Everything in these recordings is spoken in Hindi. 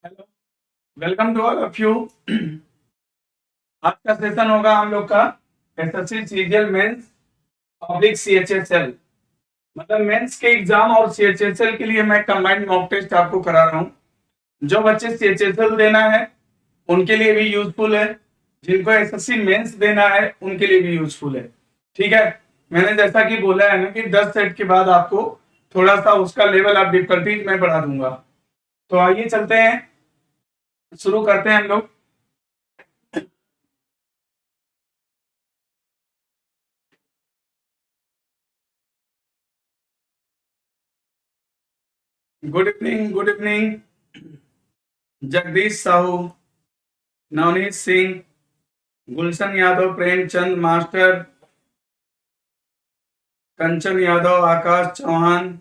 Hello, welcome to all of you. आज का सेशन होगा हम लोग का SSC CGL mains public CHSL, मतलब मेंस के एग्जाम और सीएचएसएल के लिए मैं कंबाइंड मॉक टेस्ट आपको करा रहा हूं। जो बच्चे सीएचएसएल देना है उनके लिए भी यूजफुल है, जिनको एसएससी मेंस देना है उनके लिए भी यूजफुल है। ठीक है, मैंने जैसा कि बोला है ना कि 10 सेट के बाद आपको थोड़ा सा उसका लेवल ऑफ डिफिकल्टीज मैं बढ़ा दूंगा। तो आइए चलते हैं, शुरू करते हैं हम लोग। Good evening, good evening. Jagdish Sahu, Navneet Singh, Gulshan Yadav, Premchand master, Kanchan Yadav, Akash Chauhan,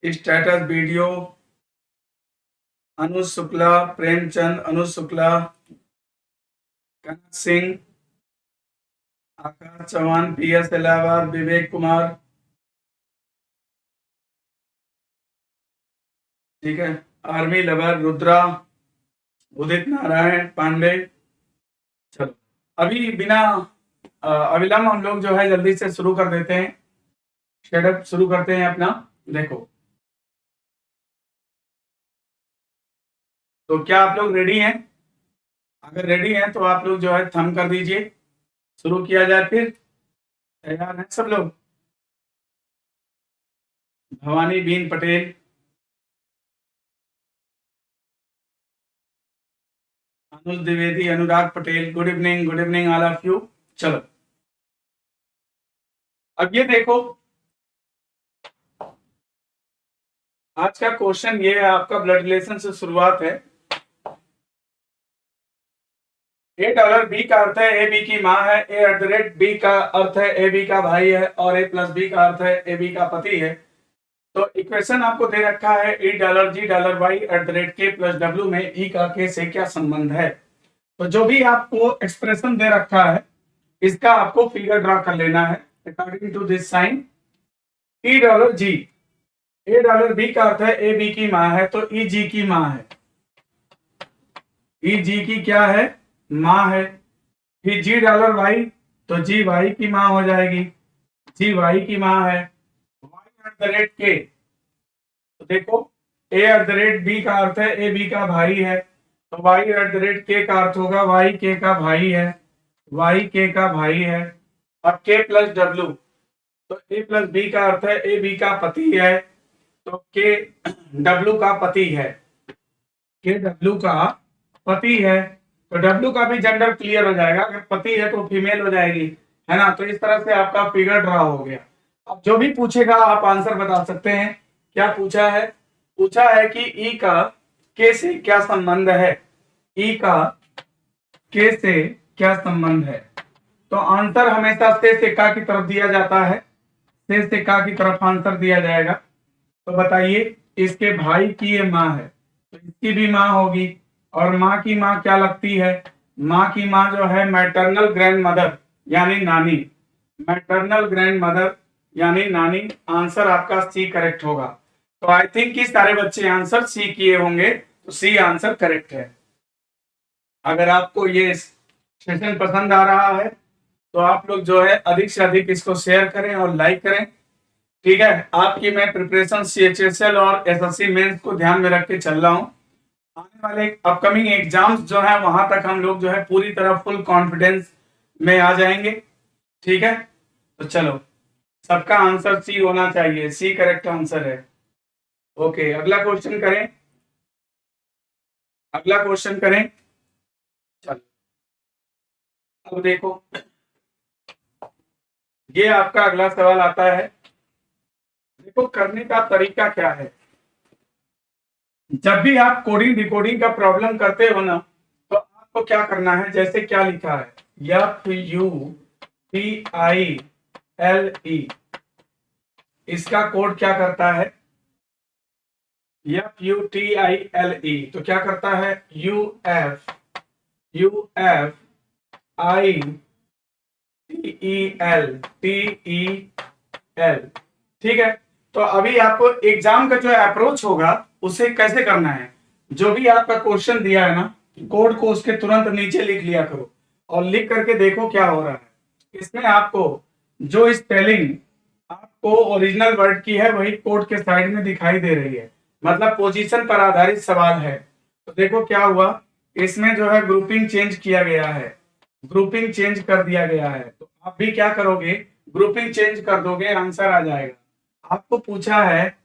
status video, Anuj Shukla, Premchand, Anuj Shukla, Kanak Singh, Akash Chauhan, PS Allahabad, Vivek Kumar. ठीक है, आर्मी लवर, रुद्रा, उदित नारायण पांडे। चलो, अभी बिना अविलंब हम लोग जो है जल्दी से शुरू कर देते हैं, शेडअप शुरू करते हैं अपना। देखो, तो क्या आप लोग रेडी हैं? अगर रेडी हैं तो आप लोग जो है थंब कर दीजिए, शुरू किया जाए फिर। तैयार हैं सब लोग? भवानी बीन Patel, Anuj Dwivedi, Anurag Patel, good evening all of you. चलो, अब ये देखो, आज का क्वेश्चन ये है, आपका ब्लड रिलेशन से शुरुआत है। $, बी का अर्थ है ए बी की माँ है, A@B का अर्थ है ए बी का भाई है, और A+B का अर्थ है ए बी का पति है। तो इक्वेशन आपको दे रखा है $E$G$Y@K+W में ई का के से क्या संबंध है। तो जो भी आपको एक्सप्रेशन दे रखा है इसका आपको फिगर ड्रा कर लेना है according to this sign. $E, $A, B का अर्थ है ए बी की माँ है, तो ई जी की माँ है, ई जी की क्या है? माँ है। फिर $Y, तो जी वाई की माँ हो जाएगी, जी वाई की माँ है। Y@K, तो देखो A@B का अर्थ है ए बी का भाई है, तो Y@K का अर्थ होगा वाई के का भाई है, वाई के का भाई है। और K+W, तो A+B का अर्थ है ए बी का पति है, तो KW का पति है, KW का पति है। तो W का भी जेंडर क्लियर हो जाएगा, अगर पति है तो फीमेल हो जाएगी, है ना। तो इस तरह से आपका फिगर ड्रा हो गया। अब जो भी पूछेगा आप आंसर बता सकते हैं। क्या पूछा है? पूछा है कि ई का के से क्या संबंध है, ई का के से क्या संबंध है। तो आंसर हमेशा से का की तरफ दिया जाता है, से का की तरफ आंसर दिया जाएगा। तो बताइए, इसके भाई की ये माँ है तो इसकी भी माँ होगी, और माँ की माँ क्या लगती है? माँ की माँ जो है मैटरनल ग्रैंड मदर यानी नानी, मैटरनल ग्रैंड मदर यानी नानी। आंसर आपका सी करेक्ट होगा। तो आई थिंक कि सारे बच्चे आंसर सी किए होंगे, तो सी आंसर करेक्ट है। अगर आपको ये सेशन पसंद आ रहा है तो आप लोग जो है अधिक से अधिक इसको शेयर करें और लाइक करें। ठीक है, आपकी मैं प्रिपरेशन सीएचएसएल और एसएससी मेंस को ध्यान में रख के चल रहा हूं। आने वाले अपकमिंग एग्जाम्स जो है वहां तक हम लोग जो है पूरी तरह फुल कॉन्फिडेंस में आ जाएंगे। ठीक है, तो चलो, सबका आंसर सी होना चाहिए, सी करेक्ट आंसर है। ओके, अगला क्वेश्चन करें, अगला क्वेश्चन करें। चलो, अब देखो, ये आपका अगला सवाल आता है। देखो, करने का तरीका क्या है। जब भी आप कोडिंग डिकोडिंग का प्रॉब्लम करते हो ना, तो आपको क्या करना है, जैसे क्या लिखा है, FUTILE, इसका कोड क्या करता है? FUTILE, तो क्या करता है? UFITEL। ठीक है, तो अभी आपको एग्जाम का जो अप्रोच होगा उसे कैसे करना है। जो भी आपका क्वेश्चन दिया है ना, कोड को उसके तुरंत नीचे लिख लिया करो और लिख करके देखो क्या हो रहा है। इसमें आपको जो स्पेलिंग आपको ओरिजिनल वर्ड की है वही कोड के साइड में दिखाई दे रही है, मतलब पोजीशन पर आधारित सवाल है। तो देखो क्या हुआ, इसमें जो है ग्रुपिंग चेंज किया गया है, ग्रुपिंग चेंज कर दिया गया है। तो आप भी क्या करोगे, ग्रुपिंग चेंज कर दोगे, आंसर आ जाएगा। आपको पूछा है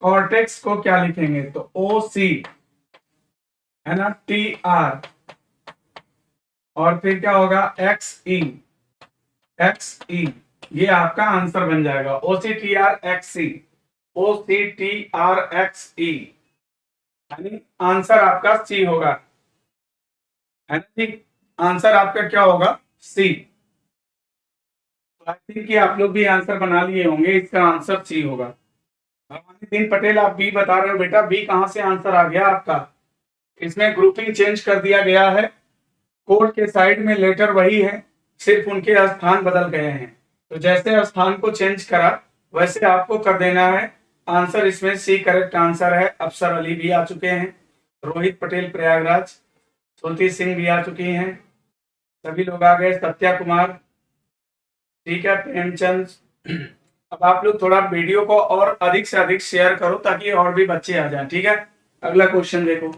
कॉर्टेक्स को क्या लिखेंगे, तो ओ सी है ना, टी आर, और फिर क्या होगा, एक्स ई, एक्स ई, ये आपका आंसर बन जाएगा। ओ सी टी आर एक्स सी, ओ सी टी आर एक्स ई, यानी आंसर आपका सी होगा, है ना जी। आंसर आपका क्या होगा, सी। तो आई थिंक कि आप लोग भी आंसर बना लिए होंगे, इसका आंसर सी होगा। भवानी दीन पटेल आप बी बता रहे हो, बेटा बी कहां से आंसर आ गया आपका, इसमें ग्रुपिंग चेंज कर दिया गया है, कोड के साइड में लेटर वही है, सिर्फ उनके स्थान बदल गए हैं। तो जैसे स्थान को चेंज करा वैसे आपको कर देना है। आंसर इसमें सी करेक्ट आंसर है। अफसर अली भी आ चुके हैं, रोहित पटेल प्रयागराज, श्रुति सिंह भी आ चुकी हैं, सभी लोग आ गए, सत्या कुमार, ठीक है, प्रेमचंद। अब आप लोग थोड़ा वीडियो को और अधिक से अधिक शेयर करो ताकि और भी बच्चे आ जाएं, ठीक है। अगला क्वेश्चन देखो,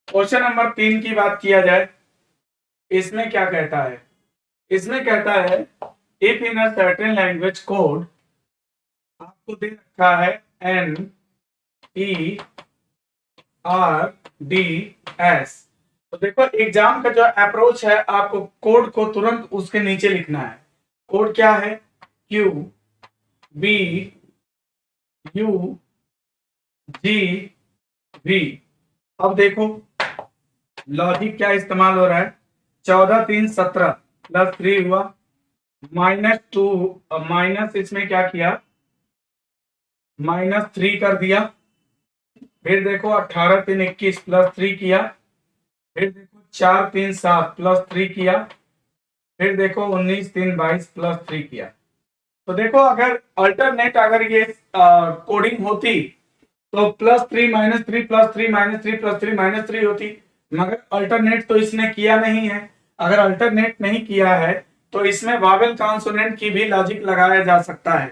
क्वेश्चन नंबर 3 की बात किया जाए, इसमें क्या कहता है, इसमें कहता है if in a certain language code, आपको दे रखा है N E R D S. तो देखो एग्जाम का जो अप्रोच है, आपको कोड को तुरंत उसके नीचे लिखना है। कोड क्या है, Q B U G V. अब देखो लॉजिक क्या इस्तेमाल हो रहा है, 14 3 17 प्लस 3 हुआ, -2, माइनस इसमें क्या किया, -3 कर दिया, फिर देखो 18 3 21 प्लस 3 किया, फिर देखो 4 3 7 प्लस 3 किया, फिर देखो 19 3 22 प्लस 3 किया। तो देखो अगर अल्टरनेट अगर ये कोडिंग होती तो +3 -3 +3 -3 +3 -3 होती, मगर अल्टरनेट तो इसने किया नहीं है। अगर अल्टरनेट नहीं किया है तो इसमें वावेल कॉन्सोनेंट की भी लॉजिक लगाया जा सकता है।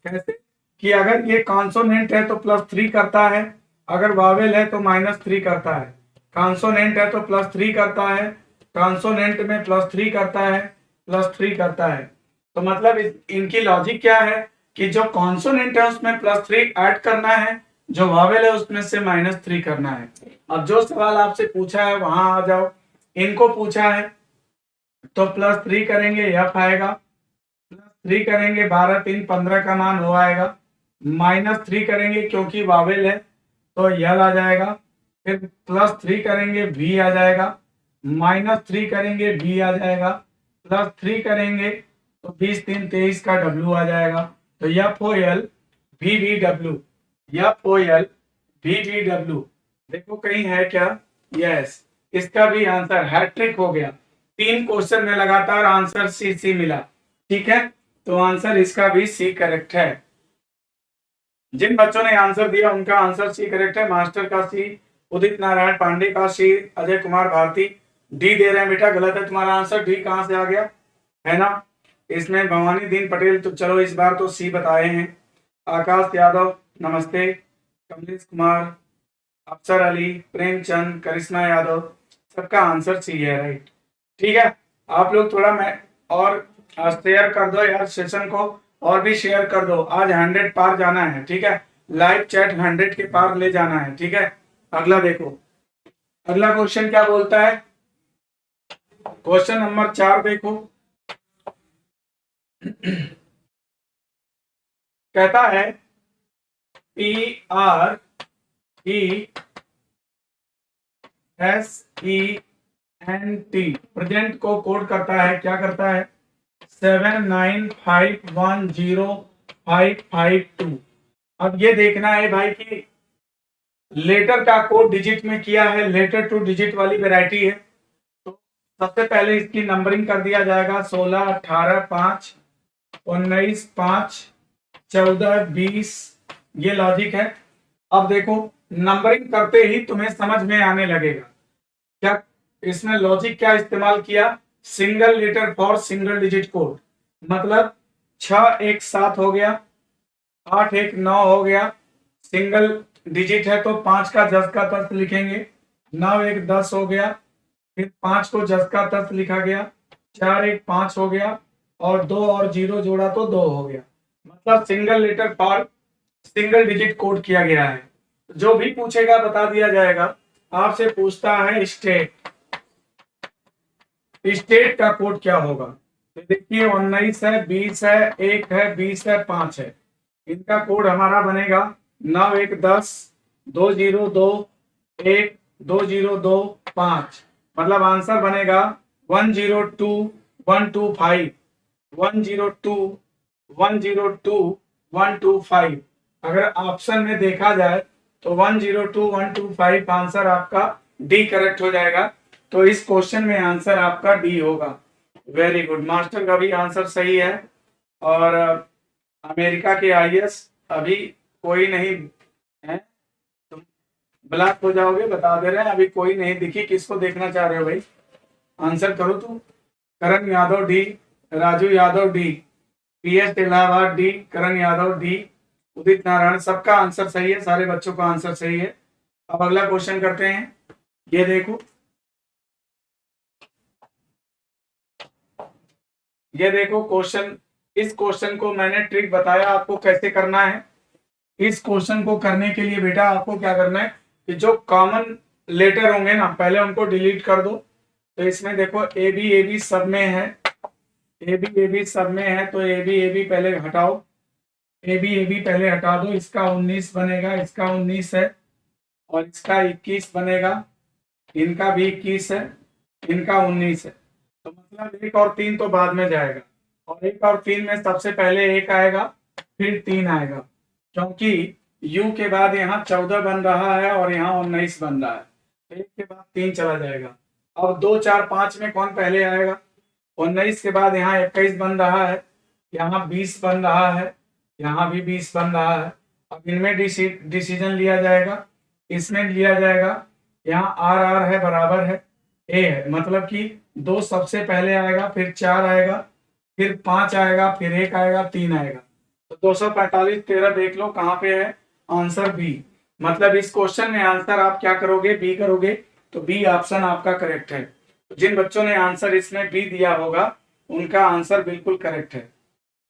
कैसे कि अगर ये कॉन्सोनेंट है तो +3 करता है, अगर वावेल है तो -3 करता है, कॉन्सोनेंट है तो +3 करता है, कॉन्सोनेंट में +3 करता है, +3 करता है। तो मतलब इनकी लॉजिक क्या है कि जो कॉन्सोनेंट है उसमें +3 ऐड करना है, जो वावेल है उसमें से -3 करना है। अब जो सवाल आपसे पूछा है वहां आ जाओ, इनको पूछा है तो +3 करेंगे एफ आएगा, +3 करेंगे 12 3 15 का मान हो आएगा, -3 करेंगे क्योंकि वावेल है तो यल आ जाएगा, फिर +3 करेंगे भी आ जाएगा, -3 करेंगे भी आ जाएगा, +3 करेंगे तो 20 3 23 का डब्ल्यू आ जाएगा। तो F O L V V W, F O L V V W, देखो कहीं है क्या, यस, इसका भी आंसर हैट्रिक हो गया। 3 क्वेश्चन में लगातार आंसर सी सी मिला, ठीक है। तो आंसर इसका भी सी करेक्ट है। जिन बच्चों ने आंसर दिया उनका आंसर सी करेक्ट है। मास्टर का सी, उदित नारायण पांडे का सी, अजय कुमार भारती डी दे रहे हैं, बेटा गलत है तुम्हारा आंसर, डी कहां से आ गया, है ना। इसमें भवानी दीन पटेल, तो चलो इस बार तो सी बताए हैं। आकाश यादव नमस्ते, कमलेश कुमार, अफसर अली, प्रेमचंद, करिश्मा यादव, सबका आंसर सी है, राइट। ठीक है, आप लोग थोड़ा मैं और शेयर कर दो यार सेशन को, और भी शेयर कर दो। आज 100 पार जाना है, ठीक है, लाइव चैट 100 के पार ले जाना है, ठीक है। अगला देखो, अगला क्वेश्चन क्या बोलता है, क्वेश्चन नंबर 4 देखो, कहता है P R E S E N T present को कोड करता है, क्या करता है, 795105552। अब ये देखना है भाई कि लेटर का कोड डिजिट में किया है, लेटर टू डिजिट वाली वैरायटी है। तो सबसे पहले इसकी नंबरिंग कर दिया जाएगा, 16 18 5 19 5 14 20, ये लॉजिक है। अब देखो नंबरिंग करते ही तुम्हें समझ में आने लगेगा क्या इसमें लॉजिक क्या इस्तेमाल किया, single letter for single digit code, मतलब 6 1 7 हो गया, 8 1 9 हो गया, सिंगल डिजिट है तो 5 का जस का तस लिखेंगे, 9 1 10 हो गया, फिर 5 को जस का तस लिखा गया, 4 1 5 हो गया, और 2 और 0 जोड़ा तो 2 हो गया, मतलब single letter for single digit code किया गया है। जो भी पूछेगा बता दिया जाएगा। आपसे पूछता है स्टेट, स्टेट का कोड क्या होगा, तो देखिए 19 है, 20 है, 1 है, 20 है, 5 है, इनका कोड हमारा बनेगा 9 1 10 2 0 2 1 2 0 2 5, मतलब आंसर बनेगा 102 125 102 102 125। अगर ऑप्शन में देखा जाए तो 102 125 आंसर आपका डी करेक्ट हो जाएगा। तो इस क्वेश्चन में आंसर आपका डी होगा। वेरी गुड, मास्टर का भी आंसर सही है। और अमेरिका के आईएएस अभी कोई नहीं है, तुम ब्लॉक हो जाओगे, बता दे रहे हैं, अभी कोई नहीं दिखी। किसको देखना चाह रहे हो भाई, आंसर करो तुम। Karan Yadav D, Raju Yadav D, PS Allahabad D, Karan Yadav D, Udit Narayan, सबका आंसर सही है, सारे बच्चों का आंसर सही है। अब अगला क्वेश्चन करते हैं। ये देखो, ये देखो क्वेश्चन, इस क्वेश्चन को मैंने ट्रिक बताया आपको कैसे करना है। इस क्वेश्चन को करने के लिए बेटा आपको क्या करना है कि जो कॉमन लेटर होंगे ना पहले उनको डिलीट कर दो। तो इसमें देखो ए बी सब में है, ए बी सब में है, तो ए बी पहले हटाओ, ए बी पहले हटा दो। इसका 19 बनेगा, इसका 19 है, और इसका 21 बनेगा, इनका भी 21 है, इनका 19 है। तो मतलब 1 और 3 तो बाद में जाएगा, और 1 और 3 में सबसे पहले 1 आएगा, फिर 3 आएगा, क्योंकि u के बाद यहाँ 14 बन रहा है और यहाँ 19 बन रहा है, तो 1 के बाद 3 चला जाएगा। अब 2 4 5 में कौन पहले आएगा, 19 के बाद यहाँ 21 बन रहा है, यहाँ 20 बन रहा है, यहाँ भी 20 बन रहा है। अब इनमें डिसीजन लिया जाएगा, इसमें लिया जाएगा, यहाँ आर है बराबर है ए है, मतलब कि 2 सबसे पहले आएगा, फिर 4 आएगा, फिर 5 आएगा, फिर 1 आएगा, 3 आएगा। तो 245 13 देख लो कहाँ पे है, आंसर बी। मतलब इस क्वेश्चन में आंसर आप क्या करोगे, बी करोगे, तो बी ऑप्शन आपका करेक्ट है। तो जिन बच्चों ने आंसर इसमें बी दिया होगा उनका आंसर बिल्कुल करेक्ट है।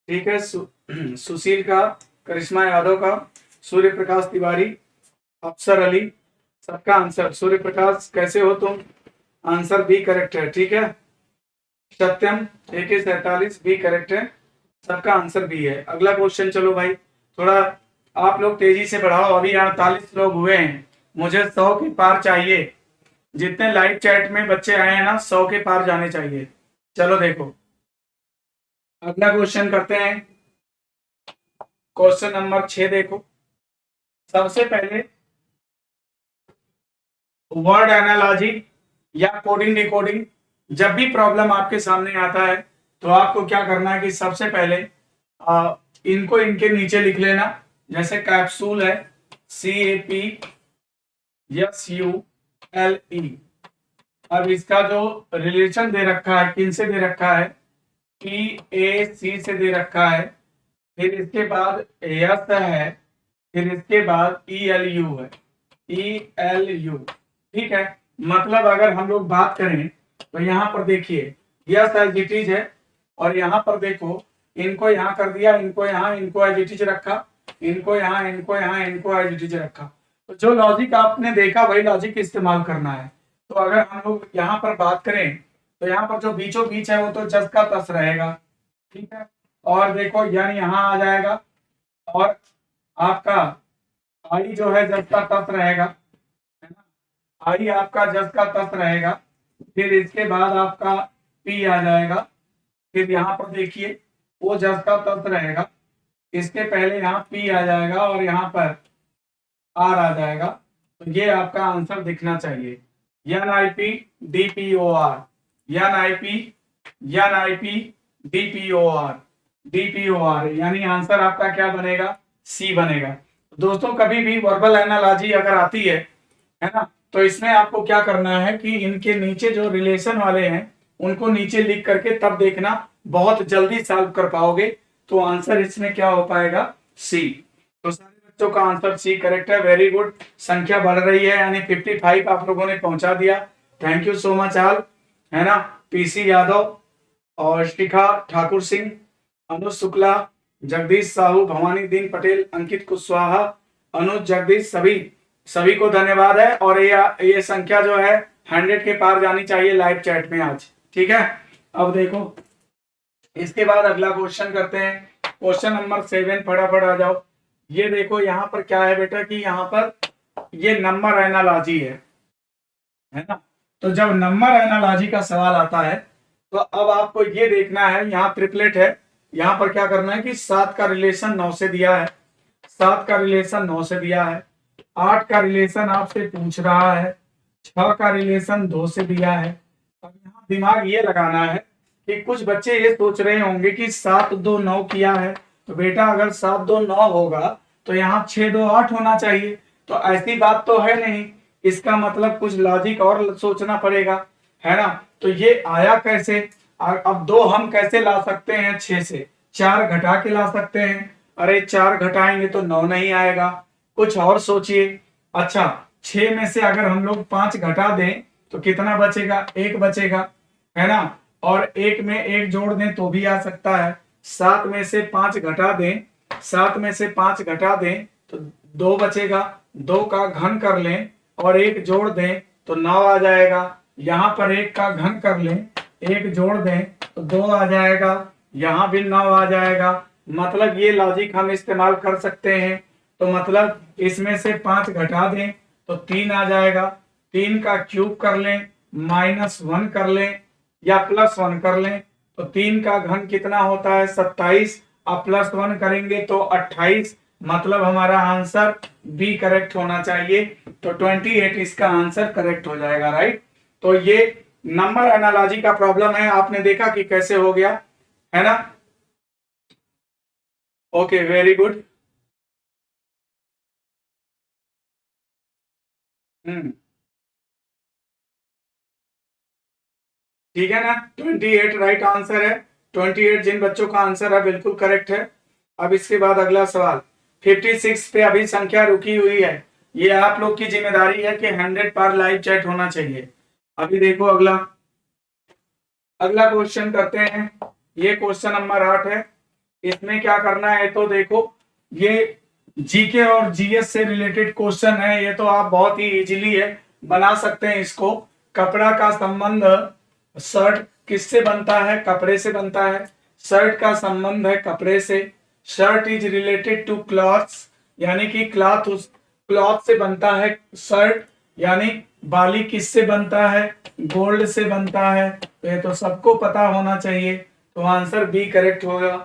ठीक है, सुशील का, करिश्मा यादव का, सूर्य प्रकाश तिवारी, अफसर अली, सबका आंसर। सूर्य प्रकाश कैसे हो तुम, आंसर बी करेक्ट है। ठीक है, सत्यम AK47 बी करेक्ट है, सबका आंसर बी है। अगला क्वेश्चन चलो भाई, थोड़ा आप लोग तेजी से बढ़ाओ, अभी 48 लोग हुए हैं, मुझे 100 के पार चाहिए। जितने लाइव चैट में बच्चे आए हैं ना 100 के पार जाने चाहिए। चलो देखो अगला क्वेश्चन करते हैं, क्वेश्चन नंबर 6 देखो। सबसे पहले वर्ड एनालॉजी या कोडिंग डिकोडिंग, जब भी प्रॉब्लम आपके सामने आता है तो आपको क्या करना है कि सबसे पहले इनको इनके नीचे लिख लेना। जैसे कैप्सूल है CAPSULE, अब इसका जो रिलेशन दे रखा है, किन से दे रखा है, PAC से दे रखा है, फिर इसके बाद यस है, फिर इसके बाद ELU है, ELU। ठीक है, मतलब अगर हम लोग बात करें तो यहाँ पर देखिए यस एज इट इज है, और यहाँ पर देखो इनको यहाँ कर दिया, इनको यहाँ, इनको एज इट इज रखा, इनको यहाँ, इनको यहाँ, इनको एज इट इज रखा। तो जो लॉजिक आपने देखा वही लॉजिक इस्तेमाल करना है। तो अगर हम लोग यहाँ पर बात करें तो यहाँ पर जो बीचों बीच है वो तो जस का तस रहेगा। ठीक है, और देखो यानी यहाँ आ जाएगा, और आपका आई जो है जस का तस रहेगा, है ना, आई आपका जस का तस रहेगा। फिर इसके बाद आपका पी आ जाएगा, फिर यहाँ पर देखिए वो जस का तस रहेगा, इसके पहले यहाँ पी आ जाएगा और यहाँ पर आर आ जाएगा। तो ये आपका आंसर दिखना चाहिए, NIP DPOR, NIP DPOR, यानी आंसर आपका क्या बनेगा, सी बनेगा। तो दोस्तों कभी भी वर्बल एनालॉजी अगर आती है ना, तो इसमें आपको क्या करना है कि इनके नीचे जो रिलेशन वाले हैं उनको नीचे लिख करके तब देखना, बहुत जल्दी सॉल्व कर पाओगे। तो आंसर इसमें क्या हो पाएगा, सी। तो सारे बच्चों का आंसर सी करेक्ट है। वेरी गुड, संख्या बढ़ रही है, यानी 55 आप लोगों ने पहुंचा दिया। Thank you so much all, है ना। पीसी यादव और शिखा ठाकुर सिंह, अनुज शुक्ला, जगदीश साहू, भवानी दीन पटेल, अंकित कुशवाहा, अनुज, जगदीश, सभी को धन्यवाद है। और ये संख्या जो है 100 के पार जानी चाहिए लाइव चैट में आज, ठीक है। अब देखो इसके बाद अगला क्वेश्चन करते हैं, क्वेश्चन नंबर 7, फटाफट आ जाओ। ये देखो यहाँ पर क्या है बेटा कि यहाँ पर ये नंबर एनालॉजी है ना। तो जब नंबर एनालॉजी का सवाल आता है तो अब आपको ये देखना है, यहाँ ट्रिपलेट है, यहाँ पर क्या करना है कि 7 का रिलेशन 9 से दिया है, 7 का रिलेशन 9 से दिया है, 8 का रिलेशन आपसे पूछ रहा है, 6 का रिलेशन 2 से दिया है। अब यहाँ दिमाग ये लगाना है कि कुछ बच्चे ये सोच रहे होंगे कि 7 2 9 किया है, तो बेटा अगर 7 2 9 होगा तो यहाँ 6 2 8 होना चाहिए। तो ऐसी बात तो है नहीं, इसका मतलब कुछ लॉजिक और सोचना पड़ेगा, है ना। तो ये आया कैसे, अब 2 हम कैसे ला सकते हैं 6 से, 4 घटा के ला सकते हैं। अरे 4 घटाएंगे तो 9 नहीं आएगा, कुछ और सोचिए। अच्छा 6 में से अगर हम लोग 5 घटा दें तो कितना बचेगा, 1 बचेगा, है ना। और 1 में 1 जोड़ दें तो भी आ सकता है। 7 में से 5 घटा दें, 7 में से 5 घटा दें तो 2 बचेगा, 2 का घन कर लें और 1 जोड़ दें तो 9 आ जाएगा। यहाँ पर 1 का घन कर लें, 1 जोड़ दें तो 2 आ जाएगा, यहाँ भी 9 आ जाएगा। मतलब ये लॉजिक हम इस्तेमाल कर सकते हैं। तो मतलब इसमें से 5 घटा दें तो 3 आ जाएगा, 3 का क्यूब कर लें, -1 कर लें या +1 कर लें तो 3 का घन कितना होता है 27, अब +1 करेंगे तो 28। मतलब हमारा आंसर बी करेक्ट होना चाहिए। तो 28 इसका आंसर करेक्ट हो जाएगा, राइट। तो ये नंबर एनालॉजी का प्रॉब्लम है, आपने देखा कि कैसे हो गया, है ना। Okay very good. ठीक है ना, 28 राइट आंसर है। 28 जिन बच्चों का आंसर है बिल्कुल करेक्ट है। अब इसके बाद अगला सवाल 56 पे अभी संख्या रुकी हुई है। ये आप लोग की जिम्मेदारी है कि 100 पर लाइव चैट होना चाहिए। अभी देखो अगला अगला क्वेश्चन करते हैं। ये क्वेश्चन नंबर 8 है। इसमें क्या करना है तो देखो, ये जीके और जीएस से रिलेटेड क्वेश्चन है। ये तो आप बहुत ही इजीली है बना सकते हैं इसको। कपड़ा का संबंध शर्ट किससे बनता है, कपड़े से बनता है। शर्ट का संबंध है कपड़े से। Shirt is related to clothes, यानी कि क्लॉथ से बनता है शर्ट। यानी बाली किससे बनता है, गोल्ड से बनता है। तो ये तो सबको पता होना चाहिए। तो आंसर बी करेक्ट होगा।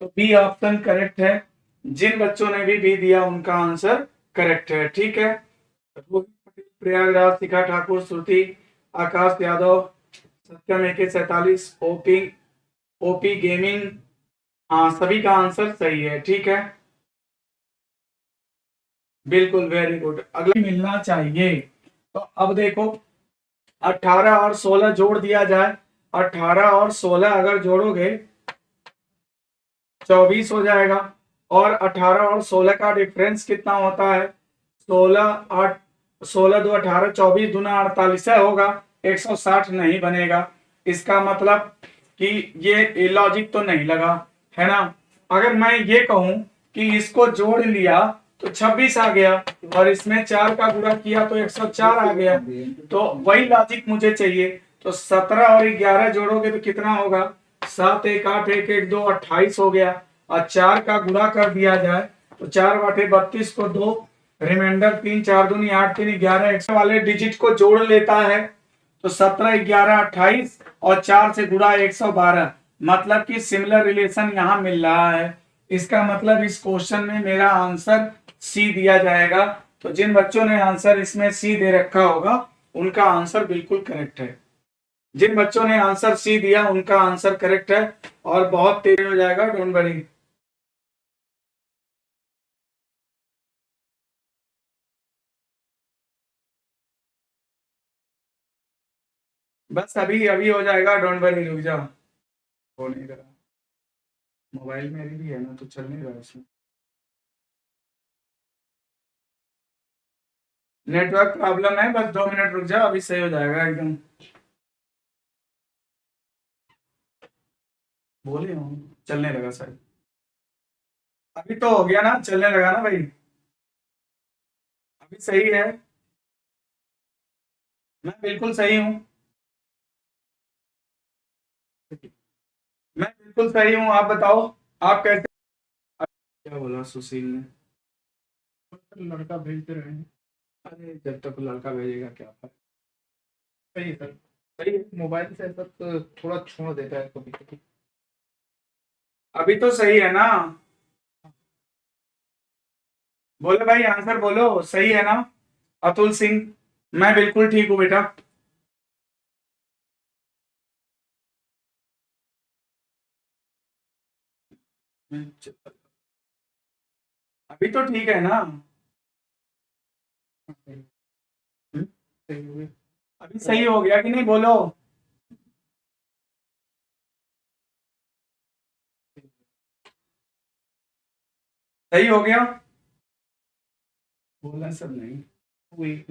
तो बी ऑप्शन करेक्ट है। जिन बच्चों ने भी बी दिया उनका आंसर करेक्ट है, ठीक है। प्रयागराज, शिखा ठाकुर, श्रुति, आकाश यादव, सत्यम AK47, ओपी गेमिंग, हाँ सभी का आंसर सही है, ठीक है। बिल्कुल वेरी गुड। अगला मिलना चाहिए। तो अब देखो 18 और 16 जोड़ दिया जाए। 18 और 16 अगर जोड़ोगे 24 हो जाएगा। और 18 और 16 का डिफरेंस कितना होता है, 16 2 18, 24 दूना 48 होगा, 160 नहीं बनेगा। इसका मतलब कि ये लॉजिक तो नहीं लगा, है ना। अगर मैं ये कहूं कि इसको जोड़ लिया तो 26 आ गया और इसमें 4 का गुणा किया तो 104 आ गया। तो वही लॉजिक मुझे चाहिए। तो 17 और 11 जोड़ोगे तो कितना होगा, 7 1 8 1 1 2 28 हो गया। और 4 का गुणा कर दिया जाए तो 4 बटे 32 को 2, रिमाइंडर 3, 4 दूनी 8 3 11, एक्स वाले डिजिट को जोड़ लेता है तो 17 11 28 और 4 से गुणा 112। मतलब कि सिमिलर रिलेशन यहां मिल रहा है। इसका मतलब इस क्वेश्चन में मेरा आंसर सी दिया जाएगा। तो जिन बच्चों ने आंसर इसमें सी दे रखा होगा उनका आंसर बिल्कुल करेक्ट है। जिन बच्चों ने आंसर सी दिया उनका आंसर करेक्ट है और बहुत तेज हो जाएगा, डोंट वरी। बस अभी अभी हो जाएगा, डोंट वरी, रुक जाओ। हो नहीं रहा, मोबाइल मेरी भी है ना, तो चल नहीं रहा इसमें, नेटवर्क प्रॉब्लम है, बस 2 मिनट रुक जाओ, अभी सही हो जाएगा एकदम। बोले हूँ चलने लगा सर, अभी तो हो गया ना, चलने लगा ना भाई, अभी सही है, मैं बिल्कुल सही हूँ, मैं बिल्कुल सही हूँ, आप बताओ, आप कैसे? क्या बोला सुशील ने? लड़का भेजते रहे हैं। अरे जब तक लड़का भेजेगा क्या फर्क? सही है सर। सही है, मोबाइल से सर तो थोड़ा छोड़ देता है कभी कभी। अभी तो सही है ना, बोले भाई आंसर बोलो, सही है ना? अतुल सिंह, मैं बिल्कुल ठीक हूँ बेटा। अभी तो ठीक है ना? सही हम्म? सही हो गया। अभी सही हो गया कि नहीं, बोलो। सही हो गया, बोला सब नहीं। वेट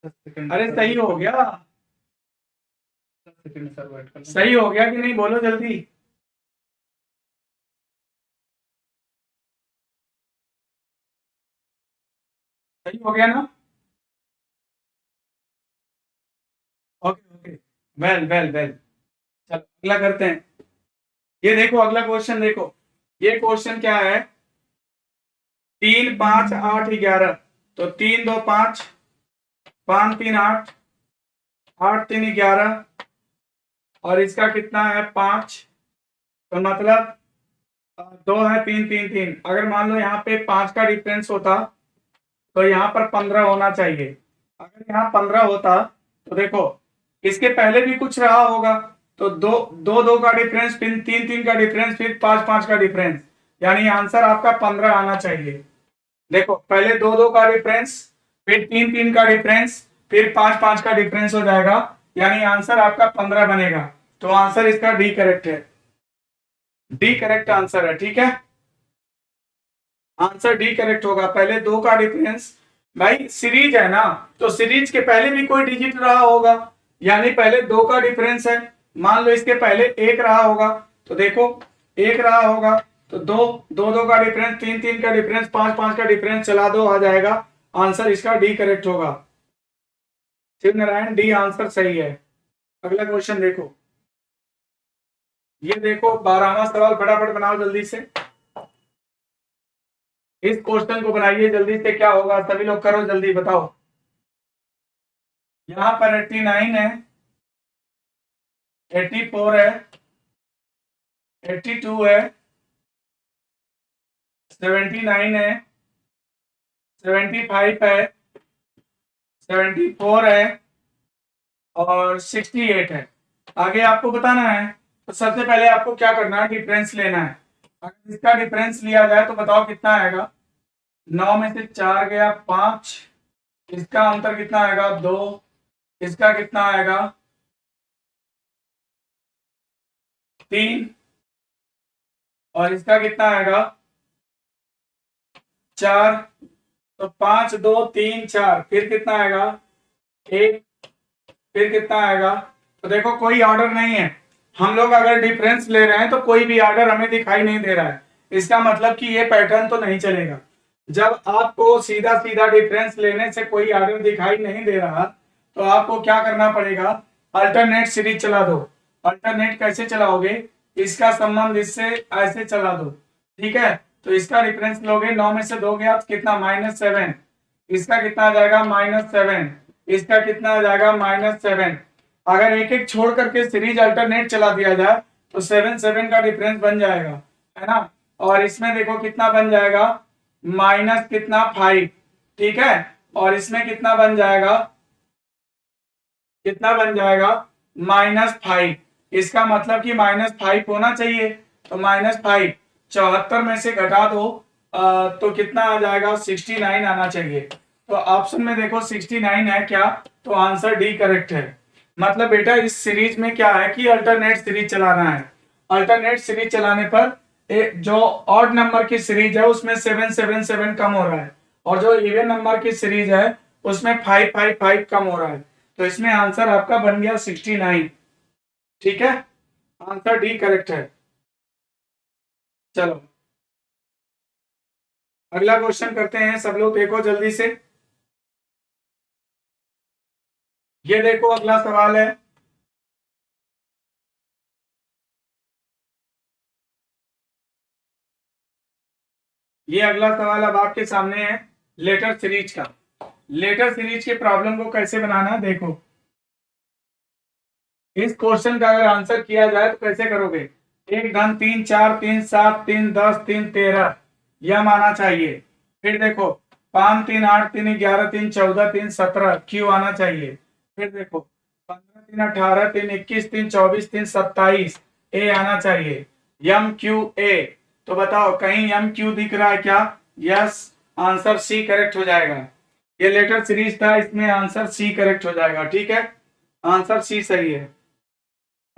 10 सेकंड अरे सर, सही वेट हो कर लो। गया, 10 सेकंड सर, वेट कर लो। सही हो गया कि नहीं, बोलो जल्दी। सही हो गया ना? Okay okay, well well well, चलो अगला करते हैं। ये देखो अगला क्वेश्चन देखो, ये क्वेश्चन क्या है, 3 5 8 11, तो 3 2 5, 5 3 8, 8 3 11, और इसका कितना है 5, तो मतलब 2 है 3 3 3, अगर मान लो यहाँ पे 5 का डिफरेंस होता तो यहाँ पर 15 होना चाहिए, अगर यहाँ 15 होता तो देखो इसके पहले भी कुछ रहा होगा, तो दो दो दो का डिफरेंस, फिर 3 3 का डिफरेंस, फिर 5 5 का डिफरेंस, यानी आंसर आपका 15 आना चाहिए। देखो पहले दो दो का डिफरेंस, फिर 3 3 का डिफरेंस, फिर 5 5 का डिफरेंस हो जाएगा, यानी आंसर आपका 15 बनेगा, तो आंसर इसका डी करेक्ट है, डी करेक्ट आंसर है, ठीक है, आंसर डी करेक्ट होगा, पहले दो का डिफरेंस, भाई सीरीज है ना, तो सीरीज के पहले भी कोई डिजिट रहा होगा, यानी पहले दो का डिफरेंस है, मान लो इसके पहले एक रहा होगा, तो देखो एक रहा होगा, तो दो दो दो का डिफरेंस, 3 3 का डिफरेंस, 5 5 का डिफरेंस, चला दो आ जाएगा, आंसर इसका डी करेक्ट होगा। शिव नारायण, डी आंसर सही है। अगला क्वेश्चन देखो, ये देखो 12वां सवाल, फटाफट बनाओ जल्दी से, इस क्वेश्चन को बनाइए जल्दी से, क्या होगा सभी लोग करो जल्दी बताओ। यहां पर 89 है, 84 है, 82 है, 79 है, 75 है, 74 है, और 68 है। आगे आपको बताना है, तो सबसे पहले आपको क्या करना है, डिफरेंस लेना है, अगर इसका डिफरेंस लिया जाए तो बताओ कितना आएगा, 9 में से 4 गया 5, इसका अंतर कितना आएगा 2, इसका कितना आएगा 3, और इसका कितना आएगा 4, तो 5 2 3 4, फिर कितना आएगा 1, फिर कितना आएगा, तो देखो कोई ऑर्डर नहीं है, हम लोग अगर डिफरेंस ले रहे हैं तो कोई भी ऑर्डर हमें दिखाई नहीं दे रहा है, इसका मतलब कि ये पैटर्न तो नहीं चलेगा। जब आपको सीधा सीधा डिफरेंस लेने से कोई ऑर्डर दिखाई नहीं दे रहा, तो आपको क्या करना पड़ेगा, अल्टरनेट सीरीज चला दो। अल्टरनेट कैसे चलाओगे, इसका संबंध इससे ऐसे चला दो, ठीक है, तो इसका डिफरेंस लोगे, 9 में से 2 गया तो कितना -7, इसका कितना आ जाएगा -7, इसका कितना आ जाएगा -7, अगर एक एक छोड़ करके सीरीज अल्टरनेट चला दिया जाए तो 7 7 का डिफरेंस बन जाएगा, है ना, और इसमें देखो कितना बन जाएगा माइनस कितना 5, ठीक है, और इसमें कितना बन जाएगा, कितना बन जाएगा -5, इसका मतलब कि -5 होना चाहिए, तो -5 74 में से घटा दो, तो कितना आ जाएगा 69 आना चाहिए, तो ऑप्शन में देखो 69 है क्या, तो आंसर डी करेक्ट है। मतलब बेटा इस सीरीज में क्या है कि अल्टरनेट सीरीज चलाना है। अल्टरनेट सीरीज चलाने पर जो ऑड नंबर की सीरीज है उसमें 777 कम हो रहा है, और जो इवन नंबर की सीरीज है उसमें 555 कम हो रहा है। तो इसमें आंसर आपका बन गया 69। ठीक है, आंसर डी करेक्ट है। चलो अगला क्वेश्चन करते हैं, सब लोग देखो जल्दी से। ये देखो अगला सवाल है, ये अगला सवाल अब आपके सामने है लेटर सीरीज का। लेटर सीरीज के प्रॉब्लम को कैसे बनाना है देखो। इस क्वेश्चन का अगर आंसर किया जाए तो कैसे करोगे, 1 धन 3 4 3 7 3 10 3 13 यह माना चाहिए। फिर देखो 5 3 8 3 11 3 14 3 17 क्यू आना चाहिए। फिर देखो 15 3 18 3 21 3 24 3 27 ए आना चाहिए। यम क्यू ए, तो बताओ कहीं यम क्यू दिख रहा है क्या? यस, आंसर सी करेक्ट हो जाएगा। ये लेटर सीरीज था, इसमें आंसर सी करेक्ट हो जाएगा। ठीक है, आंसर सी सही है।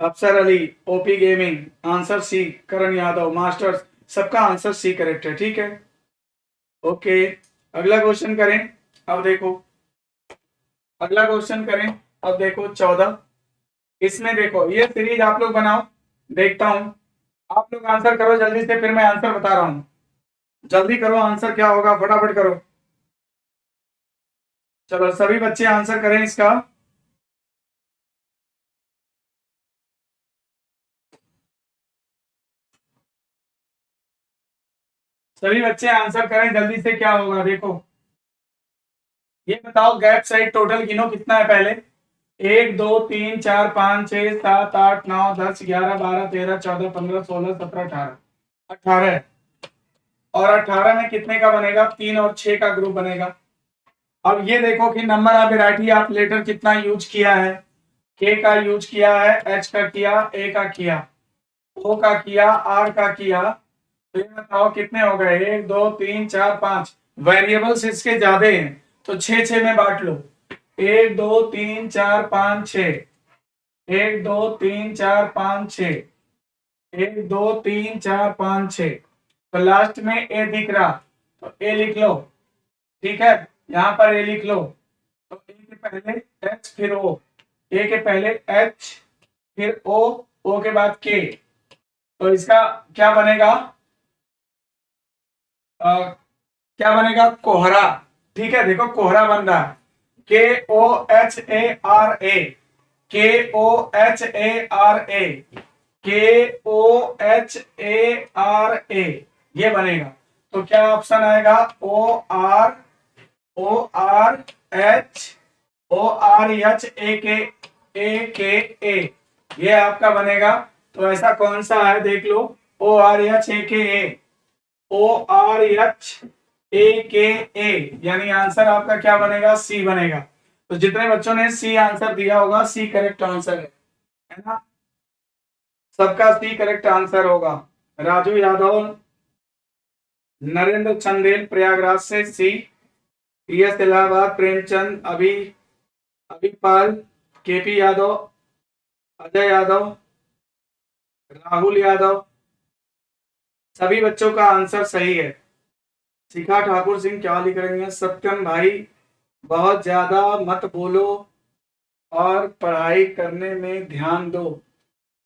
Afsar Ali, OP gaming, answer C. Karan Yadav, masters, सबका आंसर सी करेक्ट है। ठीक है, ओके अगला क्वेश्चन करें। अब देखो अगला क्वेश्चन करें, अब देखो 14। इसमें देखो ये सीरीज आप लोग बनाओ, देखता हूं। आप लोग आंसर करो जल्दी से, फिर मैं आंसर बता रहा हूं। जल्दी करो, आंसर क्या होगा फटाफट करो। चलो सभी बच्चे आंसर करें इसका। सभी बच्चे आंसर करें जल्दी से, क्या होगा देखो। ये बताओ गैप साइड टोटल गिनो कितना है पहले। 1 2 3 4 5 6 7 8 9 10 11 12 13 14 15 16 17 18 18 है। और 18 में कितने का बनेगा? 3 और 6 का ग्रुप बनेगा। अब ये देखो कि number of variety of letter कितना यूज किया है। के का यूज किया है, एच का किया, ए का किया, ओ का किया, आर का किया। तो ये बताओ कितने हो गए? 1 2 3 4 5। वेरिएबल्स इसके ज्यादा हैं तो 6 6 में बांट लो। 1 2 3 4 5 6, 1 2 3 4 5 6, 1 2 3 4 5 6। तो लास्ट में ए दिख रहा तो ए लिख लो। ठीक है, यहां पर ए लिख लो। तो ए के पहले एच फिर ओ, ए के पहले एच फिर ओ के बाद के। तो इसका क्या बनेगा? क्या बनेगा? कोहरा। ठीक है, देखो कोहरा बन रहा है। KOHARA, KOHARA, KOHARA, ये बनेगा। तो क्या ऑप्शन आएगा? ORORHAKA, ये आपका बनेगा। तो ऐसा कौन सा है देख लो। ORHAKA, ORHAKA, यानी आंसर आपका क्या बनेगा? सी बनेगा। तो जितने बच्चों ने सी आंसर दिया होगा सी करेक्ट आंसर है ना? सबका सी करेक्ट आंसर होगा। राजू यादव, नरेंद्र चंदेल प्रयागराज से सी, PS इलाहाबाद, प्रेमचंद, अभिपाल, KP यादव, अजय यादव, राहुल यादव, सभी बच्चों का आंसर सही है। शिखा ठाकुर सिंह क्या लिख रही है? सत्यम भाई बहुत ज्यादा मत बोलो और पढ़ाई करने में ध्यान दो,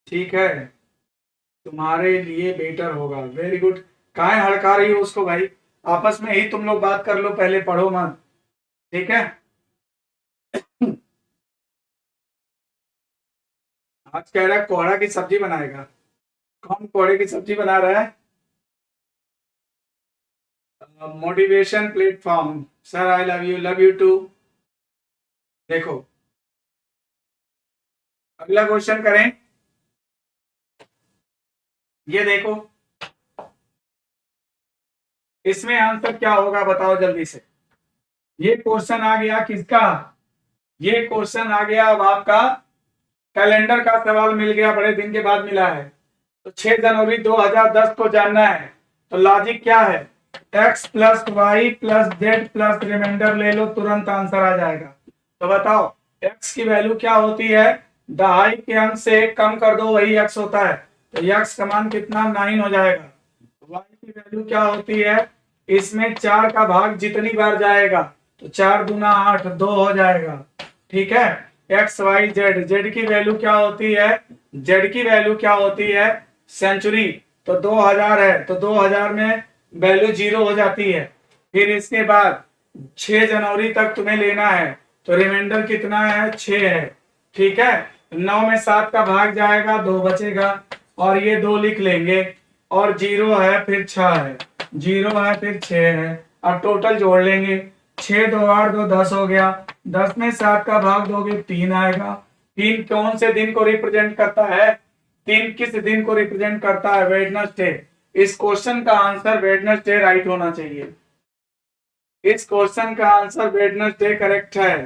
ठीक है, तुम्हारे लिए बेटर होगा। Very good. काहे हड़का रही हो उसको भाई? आपस में ही तुम लोग बात कर लो, पहले पढ़ो मत। ठीक है, आज कह रहा है कोहड़ा की सब्जी बनाएगा। कौन कोहड़े की सब्जी बना रहा है? Motivation platform, sir I love you too. देखो अगला क्वेश्चन करें। ये देखो इसमें आंसर क्या होगा बताओ जल्दी से। ये क्वेश्चन आ गया किसका? ये क्वेश्चन आ गया अब आपका कैलेंडर का सवाल मिल गया, बड़े दिन के बाद मिला है। तो 6 जनवरी 2010 को जानना है। तो लॉजिक क्या है? x plus Y plus Z plus reminder ले लो, तुरंत आंसर आ जाएगा। तो बताओ x की वैल्यू क्या होती है, दहाई के अंक से 1 कम कर दो वही x होता है, तो x का मान कितना 9 हो जाएगा। y की वैल्यू क्या होती है, इसमें 4 का भाग जितनी बार जाएगा तो 4 दूना 8, 2 हो जाएगा। ठीक है, एक्स वाई जेड, जेड की वैल्यू क्या होती है, जेड की वैल्यू क्या होती है सेंचुरी, तो 2000 है, तो 2000 में वैल्यू 0 हो जाती है। फिर इसके बाद 6 जनवरी तक तुम्हें लेना है, तो रिमाइंडर कितना है 6 है। ठीक है, 9 में 7 का भाग जाएगा 2 बचेगा, और ये 2 लिख लेंगे, और 0 है फिर 6 है, 0 है फिर 6 है। अब टोटल जोड़ लेंगे, 6 2 8 2 10 हो गया, 10 में 7 का भाग दोगे 3 आएगा। 3 कौन से दिन को रिप्रेजेंट करता है, 3 किस दिन को रिप्रेजेंट करता है, वेडनेसडे। इस क्वेश्चन का आंसर वेडनेसडे राइट होना चाहिए, इस क्वेश्चन का आंसर वेडनेसडे करेक्ट है,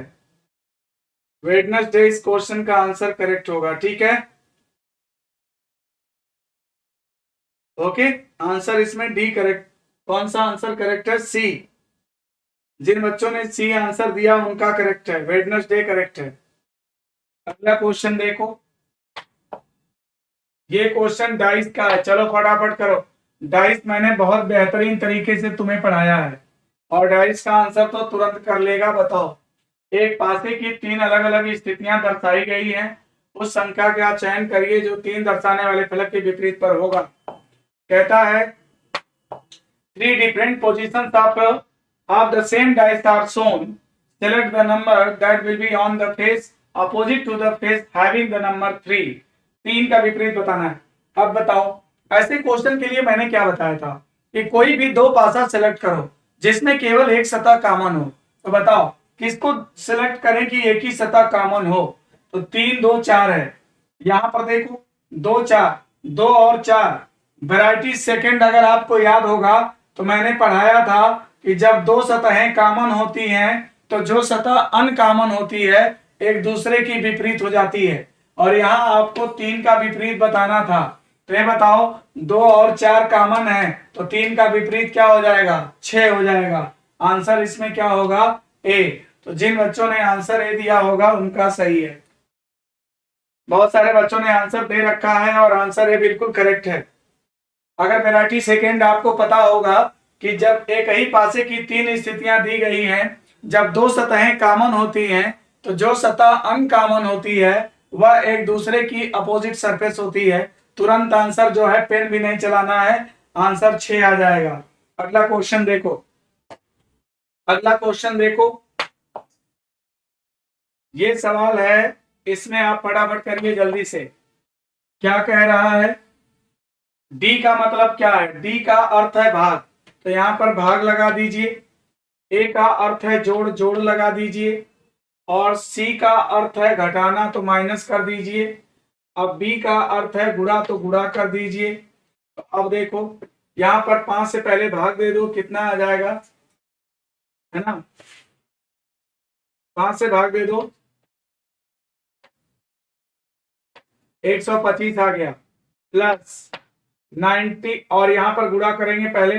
वेडनेसडे इस क्वेश्चन का आंसर करेक्ट होगा। ठीक है, ओके, आंसर इसमें डी करेक्ट। कौन सा आंसर करेक्ट है, सी। जिन बच्चों ने सी आंसर दिया उनका करेक्ट है, वेडनेसडे करेक्ट है। अगला क्वेश्चन देखो, ये क्वेश्चन डाइस का है, चलो फटाफट करो। डाइस मैंने बहुत बेहतरीन तरीके से तुम्हें पढ़ाया है, और डाइस का आंसर तो तुरंत कर लेगा। बताओ, एक पासे की 3 अलग अलग स्थितियां दर्शाई गई हैं, उस संख्या का चयन करिए जो 3 दर्शाने वाले फलक के विपरीत पर होगा। कहता है 3 different positions of the same dice are shown. Select the number that will be on the face opposite to the face having the number 3. 3 का विपरीत बताना है। अब बताओ, ऐसे क्वेश्चन के लिए मैंने क्या बताया था कि कोई भी 2 पासा सेलेक्ट करो जिसमें केवल एक सतह कॉमन हो। तो बताओ किसको सिलेक्ट करें कि एक ही सतह कॉमन हो, तो 3 2 4 है। यहां पर देखो 2 4, 2 और 4 वैरायटी सेकंड। अगर आपको याद होगा तो मैंने पढ़ाया था कि जब 2 सतहें कॉमन होती हैं तो जो सतह अनकॉमन होती है एक दूसरे की विपरीत हो जाती है, और यहाँ आपको 3 का विपरीत बताना था। तो ये बताओ 2 और 4 कॉमन है, तो 3 का विपरीत क्या हो जाएगा, 6 हो जाएगा। आंसर इसमें क्या होगा, ए। तो जिन बच्चों ने आंसर ए दिया होगा उनका सही है। बहुत सारे बच्चों ने आंसर दे रखा है और आंसर ए बिल्कुल करेक्ट है। अगर वैरायटी सेकेंड आपको पता होगा कि जब एक ही पासे की 3 स्थितियां दी गई हैं, जब 2 सतहें कॉमन होती हैं तो जो सतह अनकॉमन होती है वह एक दूसरे की अपोजिट सरफेस होती है। तुरंत आंसर जो है, पेन भी नहीं चलाना है, आंसर 6 आ जाएगा। अगला क्वेश्चन देखो, अगला क्वेश्चन देखो, ये सवाल है, इसमें आप फटाफट करिए जल्दी से। क्या कह रहा है, डी का मतलब क्या है, डी का अर्थ है भाग, तो यहां पर भाग लगा दीजिए। ए का अर्थ है जोड़, जोड़ लगा दीजिए। और सी का अर्थ है घटाना, तो माइनस कर दीजिए। अब बी का अर्थ है गुणा, तो गुणा कर दीजिए। तो अब देखो यहां पर 5 से पहले भाग दे दो, कितना आ जाएगा, है ना, 5 से भाग दे दो, 125 आ गया, प्लस 90, और यहां पर गुणा करेंगे पहले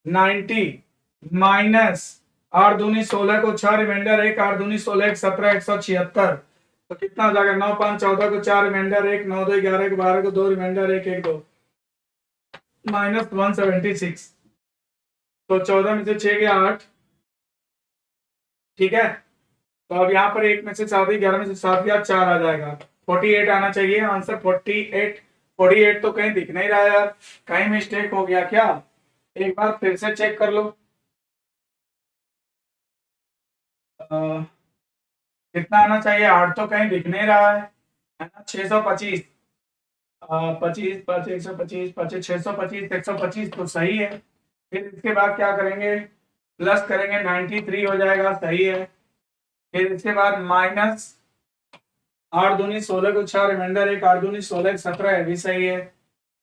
90 माइनस 8 दूनी 16 को 6 रिमाइंडर 1, 8 दूनी 16 1 17 176, तो कितना हो जाएगा, 9 5 14 को 4 रिमाइंडर 1, 9 2 11 को 12 को 2 रिमाइंडर 1 1 2 माइनस 176, तो 14 में से 6 गया 8। ठीक है, तो अब यहाँ पर 1 में से 7 11 में से 7 गया 4 आ जाएगा, 48 आना चाहिए आंसर। 48 तो कहीं दिख नहीं रहा यार, कहीं मिस्टेक हो गया क्या, एक बार फिर से चेक कर लो। कितना आना चाहिए, 8 तो कहीं दिख नहीं रहा है ना, 625, 25 5 125 5 625 125 तो सही है। फिर इसके बाद क्या करेंगे, प्लस करेंगे 93 हो जाएगा, सही है। फिर इसके बाद माइनस 8 दूनी 16 को 6 रिमाइंडर 1, 8 दूनी 16 17 है, भी सही है।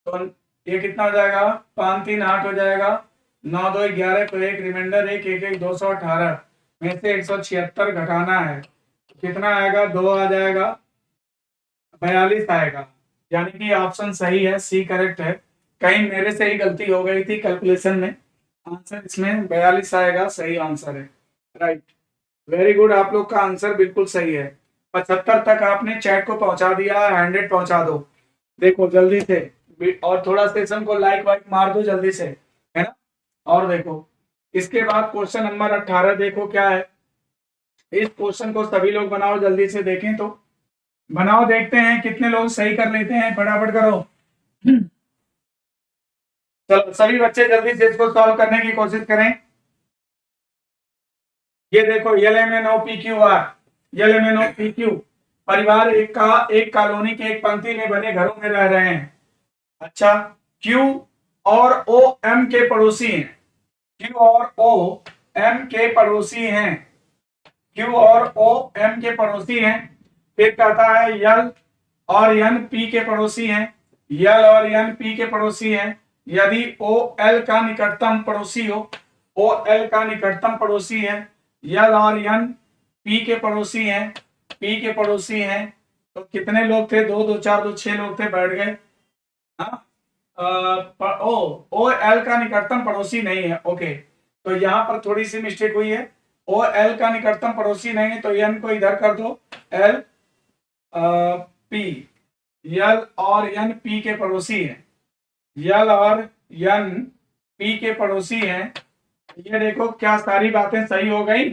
तो ये कितना हो जाएगा, 5 3 8 हो जाएगा, 9 2 11 को 1 रिमाइंडर 1 1 1 218 में से 176 घटाना है, कितना आएगा, 2 आ जाएगा, 42 आएगा। यानी कि ऑप्शन सही है, सी करेक्ट है। कहीं मेरे से ही गलती हो गई थी कैलकुलेशन में, आंसर इसमें 42 आएगा, सही आंसर है, राइट। वेरी गुड, आप लोग का आंसर बिल्कुल सही है। 75 तक आपने चैट को पहुंचा दिया, 100 पहुंचा दो। देखो जल्दी से, और थोड़ा सेशन को लाइक वाइक मार दो जल्दी से, है ना। और देखो इसके बाद क्वेश्चन नंबर 18 देखो क्या है। इस क्वेश्चन को सभी लोग बनाओ जल्दी से, देखें तो बनाओ, देखते हैं कितने लोग सही कर लेते हैं, फटाफट करो। चलो सभी बच्चे जल्दी से इसको सॉल्व करने की कोशिश करें। ये देखो LMNO PQR परिवार एक कॉलोनी के एक पंक्ति में बने घरों में रह रहे हैं। अच्छा, Q और O M के पड़ोसी हैं। Q और O M के पड़ोसी हैं। Q और O M के पड़ोसी हैं। फिर कहता है L और N P के पड़ोसी हैं। L और N P के पड़ोसी हैं। यदि O L का निकटतम पड़ोसी हो, O L का निकटतम पड़ोसी है, L और N P के पड़ोसी हैं, P के पड़ोसी हैं, तो कितने लोग थे? 2 2 4 2 6 लोग थे, बैठ गए। हाँ, ओ एल का निकटतम पड़ोसी नहीं है। ओके, तो यहाँ पर थोड़ी सी मिस्टेक हुई है। ओ एल का निकटतम पड़ोसी नहीं है तो एन को इधर कर दो, एल पी। यल और एन पी के पड़ोसी है, यल और एन पी के पड़ोसी हैं। ये देखो क्या सारी बातें सही हो गई।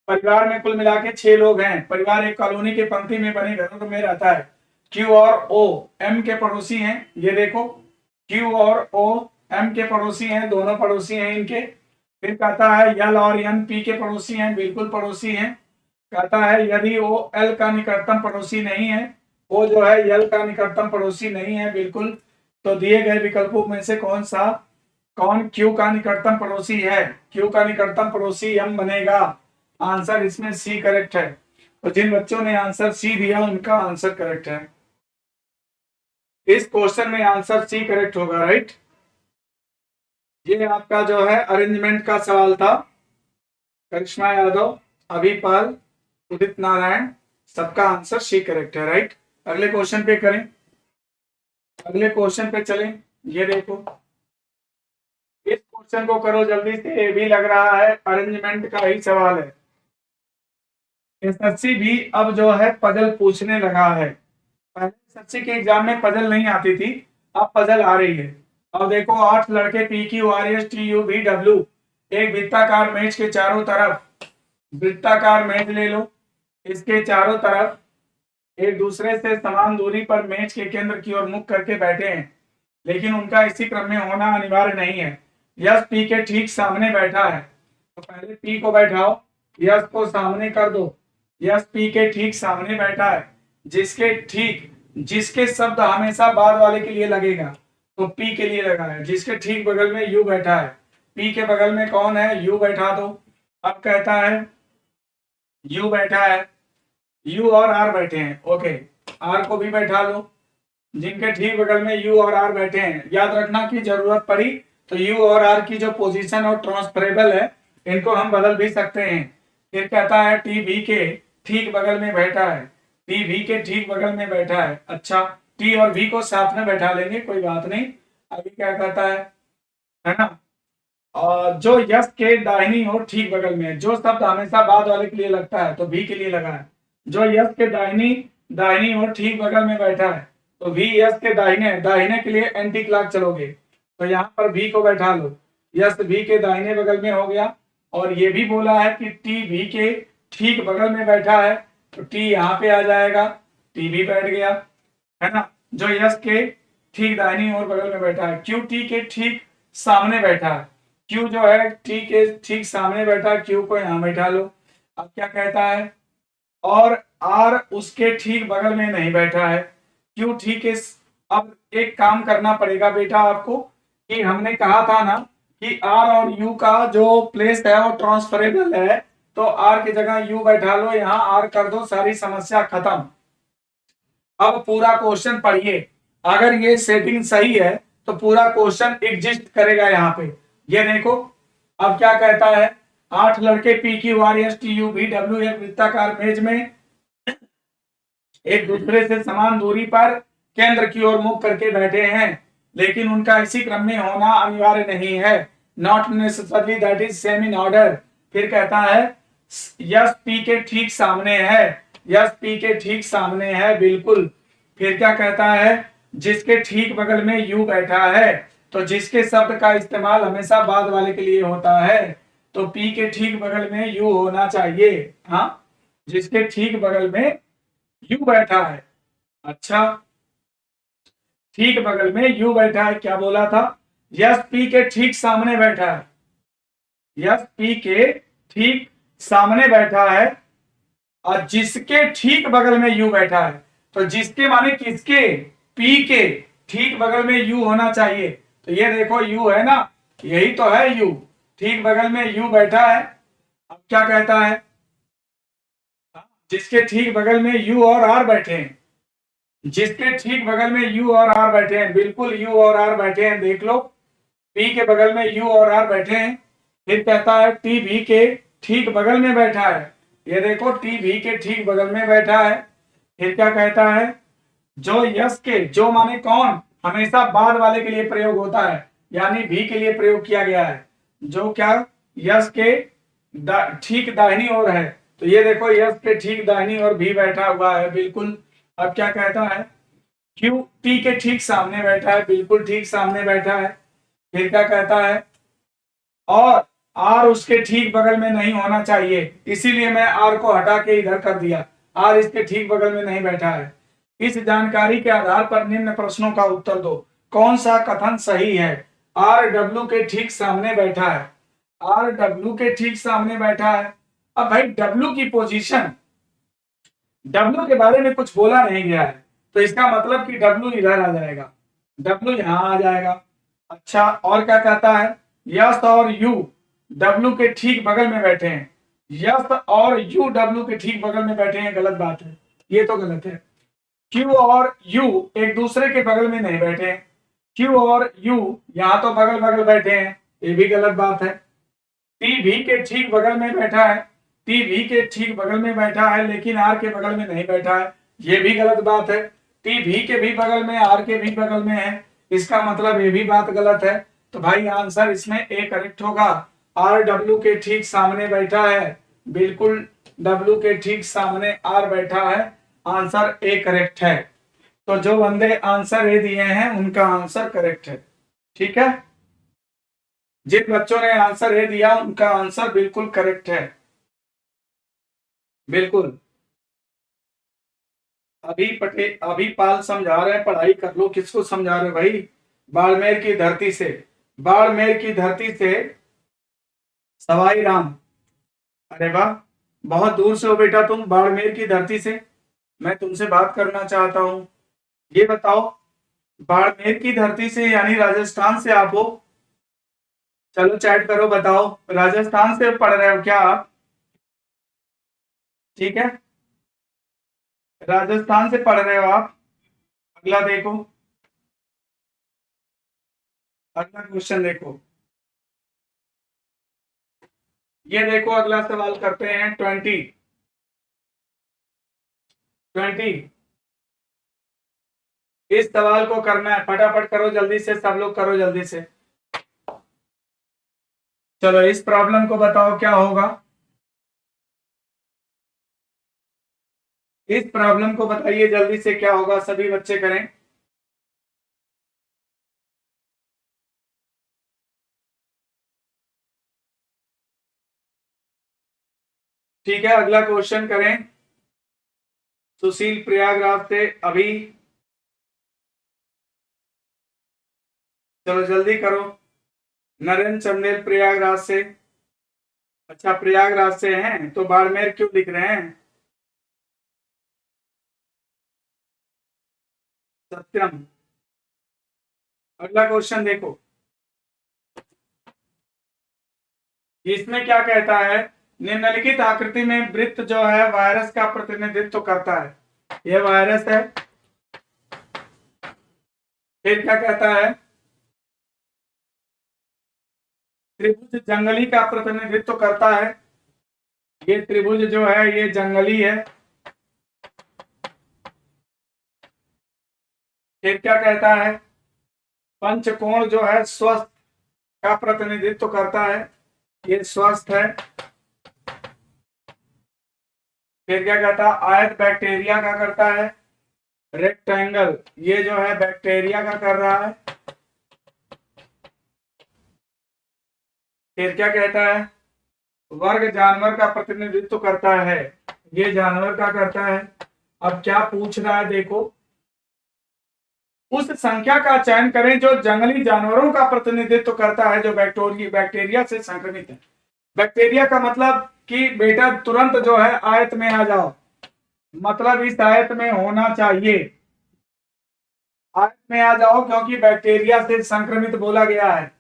परिवार में कुल मिला के 6 लोग हैं। परिवार एक कॉलोनी के पंक्ति में बने घरों में रहता है। क्यू और ओ एम के पड़ोसी हैं। ये देखो क्यू और ओ एम के पड़ोसी हैं, दोनों पड़ोसी हैं इनके। फिर कहता है यल और एन पी के पड़ोसी हैं, बिल्कुल पड़ोसी हैं। कहता है यदि ओ एल का निकटतम पड़ोसी नहीं है, ओ जो है यल का निकटतम पड़ोसी नहीं है, बिल्कुल। तो दिए गए विकल्पों में से कौन क्यू का निकटतम पड़ोसी है? क्यू का निकटतम पड़ोसी एम बनेगा। आंसर इसमें सी करेक्ट है। तो जिन बच्चों ने आंसर सी दिया उनका आंसर करेक्ट है। इस क्वेश्चन में आंसर सी करेक्ट होगा, राइट। ये आपका जो है अरेंजमेंट का सवाल था। करिश्मा यादव, अभिपाल, उदित नारायण, सबका आंसर सी करेक्ट है, राइट। अगले क्वेश्चन पे करें, अगले क्वेश्चन पे चलें। ये देखो इस क्वेश्चन को करो जल्दी से, ये भी लग रहा है अरेंजमेंट का ही सवाल है। एसएससी भी अब जो है पजल पूछने लगा है। पहले एसएससी के एग्जाम में पजल नहीं आती थी, अब पजल आ रही है। अब देखो 8 लड़के PQRSTUVW एक वृत्ताकार मेज के चारों तरफ, वृत्ताकार मेज ले लो, इसके चारों तरफ एक दूसरे से समान दूरी पर मेज के केंद्र की ओर मुख करके बैठे हैं, लेकिन उनका इसी क्रम में होना अनिवार्य नहीं है। यश पी के ठीक सामने बैठा है, तो पहले पी को बैठाओ, यश को सामने कर दो। यश पी के ठीक सामने बैठा है, जिसके शब्द हमेशा बाद वाले के लिए लगेगा, तो पी के लिए लगा है। जिसके ठीक बगल में यू बैठा है, पी के बगल में कौन है? यू बैठा दो। अब कहता है यू बैठा है, यू और आर बैठे हैं। ओके, आर को भी बैठा लो। जिनके ठीक बगल में यू और आर बैठे हैं, याद रखना कि जरूरत पड़ी तो यू और आर की जो पोजीशन और ट्रांसफरेबल है, इनको हम बदल भी सकते हैं। फिर कहता है टी वी के ठीक बगल में बैठा है, टी वी के ठीक बगल में बैठा है। अच्छा, टी और वी को साथ में बैठा लेंगे, कोई बात नहीं। अभी क्या कहता है ना, और जो यस के दाहिनी ओर ठीक बगल में, जो शब्द हमेशा बाद वाले के लिए लगता है तो भी के लिए लगा है। जो यस के दाहिनी ओर ठीक बगल में बैठा है, तो वी यस के दाहिने के लिए एंटी क्लॉक चलोगे, तो यहाँ पर भी को बैठा लो। यस भी के दाहिने बगल में हो गया। और ये भी बोला है कि टी भी के ठीक बगल में बैठा है, तो टी यहाँ पे आ जाएगा, टी भी बैठ गया, है ना। जो यस के ठीक दाहिनी ओर बगल में बैठा है, क्यू टी के ठीक सामने बैठा है, क्यू जो है टी के ठीक सामने बैठा है, क्यू को यहाँ बैठा लो। अब क्या कहता है, और आर उसके ठीक बगल में नहीं बैठा है, क्यू ठीक है। अब एक काम करना पड़ेगा बेटा आपको, कि हमने कहा था ना कि आर और यू का जो प्लेस है वो ट्रांसफरेबल है, तो आर की जगह यू बैठा लो, यहाँ आर कर दो, सारी समस्या खत्म। अब पूरा क्वेश्चन पढ़िए, अगर ये सेटिंग सही है तो पूरा क्वेश्चन एग्जिस्ट करेगा यहाँ पे। ये देखो अब क्या कहता है, 8 लड़के PQRSTUVW एक वृत्ताकार मेज में एक दूसरे से समान दूरी पर केंद्र की ओर मुख करके बैठे हैं, लेकिन उनका इसी क्रम में होना अनिवार्य नहीं है। Not necessarily that is same in order. फिर कहता है यस पी के ठीक सामने है, यस पी के ठीक सामने है, बिल्कुल। फिर क्या कहता है, जिसके ठीक बगल में यू बैठा है, तो जिसके शब्द का इस्तेमाल हमेशा बाद वाले के लिए होता है, तो पी के ठीक बगल में यू होना चाहिए। हाँ, जिसके ठीक बगल में यू बैठा है। अच्छा, ठीक बगल में यू बैठा है, क्या बोला था, यस पी के ठीक सामने बैठा है, यस पी के ठीक सामने बैठा है, और जिसके ठीक बगल में यू बैठा है, तो जिसके माने किसके, पी के ठीक बगल में यू होना चाहिए। तो ये देखो यू है ना, यही तो है यू, ठीक बगल में यू बैठा है। अब क्या कहता है, जिसके ठीक बगल में यू और आर बैठे हैं, जिसके ठीक बगल में यू और आर बैठे हैं, बिल्कुल यू और आर बैठे हैं, देख लो, पी के बगल में यू और आर बैठे हैं। फिर कहता है टी भी के ठीक बगल में बैठा है, ये देखो टी भी के ठीक बगल में बैठा है। फिर क्या कहता है, जो यस के, जो माने कौन, हमेशा बाद वाले के लिए प्रयोग होता है, यानी भी के लिए प्रयोग किया गया है, जो क्या यस के ठीक दाहिनी ओर है, तो ये देखो यस के ठीक दाहिनी ओर भी बैठा हुआ है, बिल्कुल। अब क्या कहता है, क्यू टी के ठीक सामने बैठा है, बिल्कुल ठीक सामने बैठा है। फिर क्या कहता है, और आर उसके ठीक बगल में नहीं होना चाहिए, इसीलिए मैं आर को हटा के इधर कर दिया, आर इसके ठीक बगल में नहीं बैठा है। इस जानकारी के आधार पर निम्न प्रश्नों का उत्तर दो, कौन सा कथन सही है। आर डब्ल्यू के ठीक सामने बैठा है, आर डब्ल्यू के ठीक सामने बैठा है। अब भाई डब्ल्यू की पोजीशन, डब्ल्यू के बारे में कुछ बोला नहीं गया है, तो इसका मतलब कि डब्ल्यू इधर आ जाएगा, डब्ल्यू यहां आ जाएगा। अच्छा, और क्या कहता है, यस और यू डब्ल्यू के ठीक बगल में बैठे हैं, यस और यू डब्ल्यू के ठीक बगल में बैठे हैं, गलत बात है, ये तो गलत है। क्यू और यू एक दूसरे के बगल में नहीं बैठे हैं, क्यू और यू यहां तो बगल बगल बैठे हैं, ये भी गलत बात है। टी भी के ठीक बगल में बैठा है, टी भी के ठीक बगल में बैठा है, लेकिन आर के बगल में नहीं बैठा है, ये भी गलत बात है। टी भी के भी बगल में, आर के भी बगल में है, इसका मतलब ये भी बात गलत है। तो भाई आंसर इसमें ए करेक्ट होगा, आर डब्ल्यू के ठीक सामने बैठा है, बिल्कुल डब्ल्यू के ठीक सामने आर बैठा है, आंसर ए करेक्ट है। तो जो बंदे आंसर ए दिए हैं उनका आंसर करेक्ट है, ठीक है। जिन बच्चों ने आंसर ए दिया उनका आंसर बिल्कुल करेक्ट है, बिल्कुल। अभी पाल समझा रहे हैं, पढ़ाई कर लो। किसको समझा रहे भाई, बाड़मेर की धरती से, बाड़मेर की धरती से सवाई राम। अरे वाह, बहुत दूर से हो बेटा तुम, बाड़मेर की धरती से। मैं तुमसे बात करना चाहता हूं, ये बताओ, बाड़मेर की धरती से यानी राजस्थान से आप हो? चलो चैट करो, बताओ राजस्थान से पढ़ रहे हो क्या आप? ठीक है, राजस्थान से पढ़ रहे हो आप। अगला देखो, अगला क्वेश्चन देखो, ये देखो अगला सवाल करते हैं 20 इस सवाल को करना है, फटाफट करो जल्दी से, सब लोग करो जल्दी से। चलो इस प्रॉब्लम को बताओ क्या होगा, इस प्रॉब्लम को बताइए जल्दी से क्या होगा, सभी बच्चे करें। ठीक है, अगला क्वेश्चन करें। सुशील प्रयागराज से अभी, चलो जल्दी करो। नरेंद्र चंदेल प्रयागराज से, अच्छा प्रयागराज से हैं तो बाड़मेर क्यों लिख रहे हैं? सत्यम। अगला क्वेश्चन देखो, इसमें क्या कहता है, निम्नलिखित आकृति में वृत्त जो है वायरस का प्रतिनिधित्व करता है, यह वायरस है। फिर क्या कहता है, त्रिभुज जंगली का प्रतिनिधित्व करता है, ये त्रिभुज जो है ये जंगली है। फिर क्या कहता है, पंचकोण जो है स्वस्थ का प्रतिनिधित्व करता है, ये स्वस्थ है। फिर क्या कहता है, आयत बैक्टीरिया का करता है, रेक्टेंगल ये जो है बैक्टीरिया का कर रहा है। फिर क्या कहता है, वर्ग जानवर का प्रतिनिधित्व करता है, ये जानवर का करता है। अब क्या पूछ रहा है देखो, उस संख्या का चयन करें जो जंगली जानवरों का प्रतिनिधित्व करता है जो बैक्टीरिया से संक्रमित है। बैक्टीरिया का मतलब कि बेटा तुरंत जो है आयत में आ जाओ, मतलब इस आयत में होना चाहिए, आयत में आ जाओ क्योंकि बैक्टीरिया से संक्रमित बोला गया है।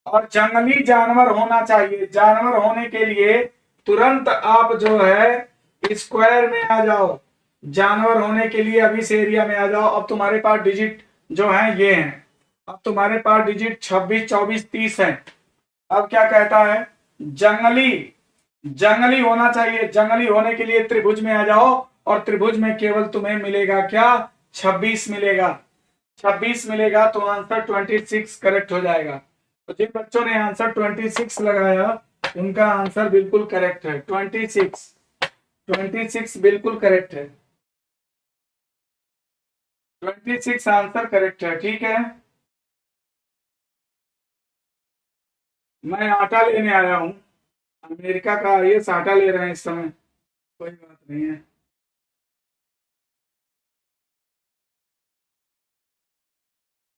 और जंगली जानवर होना चाहिए, जानवर होने के लिए तुरंत आप जो है स्क्वायर में आ जाओ, जानवर होने के लिए अभी से एरिया में आ जाओ। अब तुम्हारे पास डिजिट जो है ये हैं, अब तुम्हारे पास डिजिट 26, 24, 30 है। अब क्या कहता है, जंगली जंगली होना चाहिए, जंगली होने के लिए त्रिभुज में आ जाओ और त्रिभुज में केवल तुम्हें मिलेगा क्या, 26 मिलेगा, 26 मिलेगा तो आंसर 26 करेक्ट हो जाएगा। तो जिन बच्चों ने आंसर 26 लगाया उनका आंसर बिल्कुल करेक्ट है, 26 बिल्कुल करेक्ट है, 26 आंसर करेक्ट है। ठीक है, मैं आटा लेने आया हूं, अमेरिका का ये आटा ले रहे हैं इस समय, कोई बात नहीं है।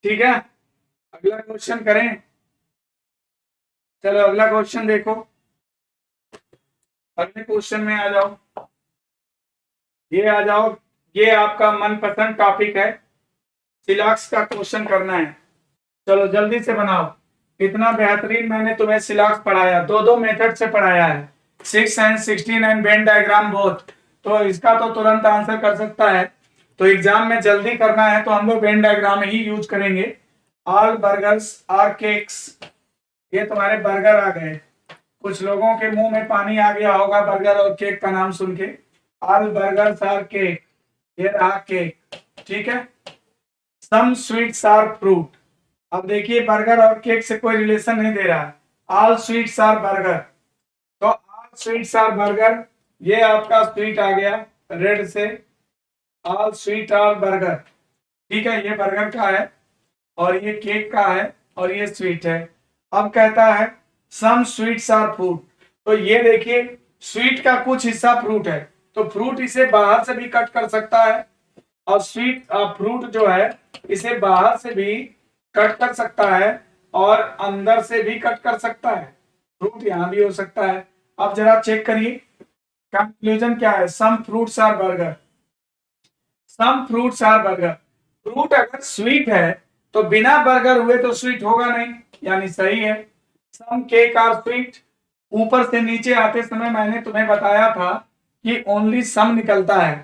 ठीक है, अगला क्वेश्चन करें, चलो अगला क्वेश्चन देखो, अगले क्वेश्चन में आ जाओ, ये आ जाओ, ये आपका मनपसंद टॉपिक है, सिलॉक्स का क्वेश्चन करना है। चलो जल्दी से बनाओ, इतना बेहतरीन मैंने तुम्हें सिलॉक्स पढ़ाया, दो मेथड से पढ़ाया है, 6 and 16 and Venn diagram both. तो इसका तो तुरंत आंसर कर सकता है, तो एग्जाम में जल्दी करना है तो हम लोग वेन डायग्राम ही यूज करेंगे। ऑल बर्गर्स आर केक्स, ये तुम्हारे बर्गर आ गए, कुछ लोगों के मुंह में पानी आ गया होगा बर्गर और केक का नाम सुन के। ऑल बर्गर्स आर केक, ये रहा केक, ठीक है। सम स्वीट्स आर फ्रूट, अब देखिए बर्गर और केक से कोई रिलेशन नहीं दे रहा है, ऑल स्वीट्स आर बर्गर, तो ऑल स्वीट्स आर बर्गर, ये आपका स्वीट आ गया रेड से, ऑल स्वीट आर बर्गर, ठीक है, ये बर्गर का है और ये केक का है और ये स्वीट है। अब कहता है सम स्वीट्स आर फ्रूट, तो ये देखिए स्वीट का कुछ हिस्सा फ्रूट है, तो फ्रूट इसे बाहर से भी कट कर सकता है और स्वीट फ्रूट जो है इसे बाहर से भी कट कर सकता है और अंदर से भी कट कर सकता है, फ्रूट यहां भी हो सकता है। अब जरा चेक करिए कंक्लूजन क्या है, some fruits are burger, some fruits are burger, fruit अगर स्वीट है तो बिना बर्गर हुए तो स्वीट होगा नहीं, यानी सही है। सम केक आर स्वीट, ऊपर से नीचे आते समय मैंने तुम्हें बताया था कि ओनली सम निकलता है,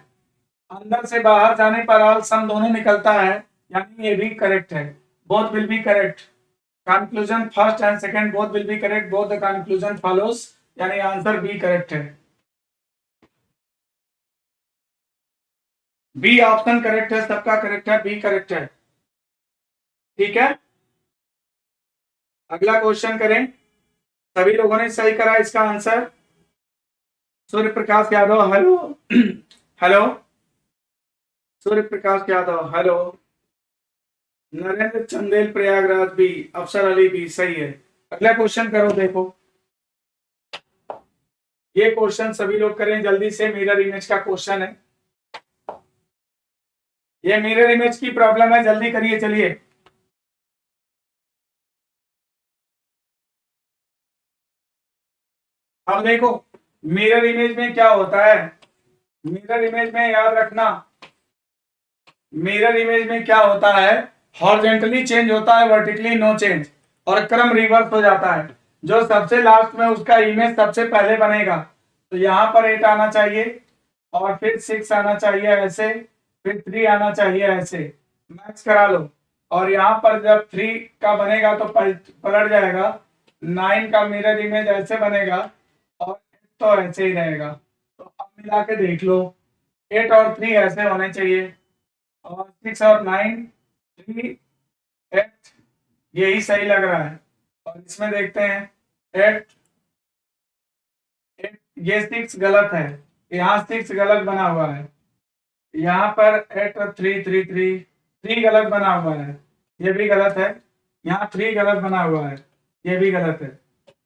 अंदर से बाहर जाने पर ऑल सम दोनों निकलता है, यानी ये भी करेक्ट है, both will be correct. Conclusion first and second both will be correct, both the conclusion follows, यानी आंसर बी करेक्ट है, बी ऑप्शन करेक्ट है, सबका करेक्ट है, बी करेक्ट है। ठीक है, अगला क्वेश्चन करें, सभी लोगों ने सही करा इसका answer. Surya Prakash Yadav hello hello, Surya Prakash Yadav hello, Narendra Chandel Prayagraj भी, अफसर अली भी सही है। अगला क्वेश्चन करो, देखो ये क्वेश्चन सभी लोग करें जल्दी से, मिरर इमेज का क्वेश्चन है, ये मिरर इमेज की प्रॉब्लम है, जल्दी करिए चलिए। अब देखो मिरर इमेज में क्या होता है, मिरर इमेज में याद रखना, मिरर इमेज में क्या होता है, हॉरिजॉन्टली चेंज होता है, वर्टिकली नो चेंज, और क्रम रिवर्स हो जाता है, जो सबसे लास्ट में उसका इमेज सबसे पहले बनेगा, तो यहाँ पर 8 आना चाहिए और फिर 6 आना चाहिए ऐसे, फिर 3 आना चाहिए ऐसे, मैच करा लो, और यहाँ पर जब 3 का बनेगा तो पलट जाएगा, 9 का मिरर इमेज ऐसे बनेगा और 8 तो ऐसे ही रहेगा, तो अब मिला के देख लो, 8 और 3 ऐसे होने चाहिए और 6 और 9 3 8, यही सही लग रहा है। और इसमें देखते हैं 8 8, ये 6 गलत है, यहाँ 6 गलत बना हुआ है, यहाँ पर 8 और 3 3 3 3 गलत बना हुआ है, ये भी गलत है। यहाँ 3 गलत बना हुआ है, ये भी गलत है,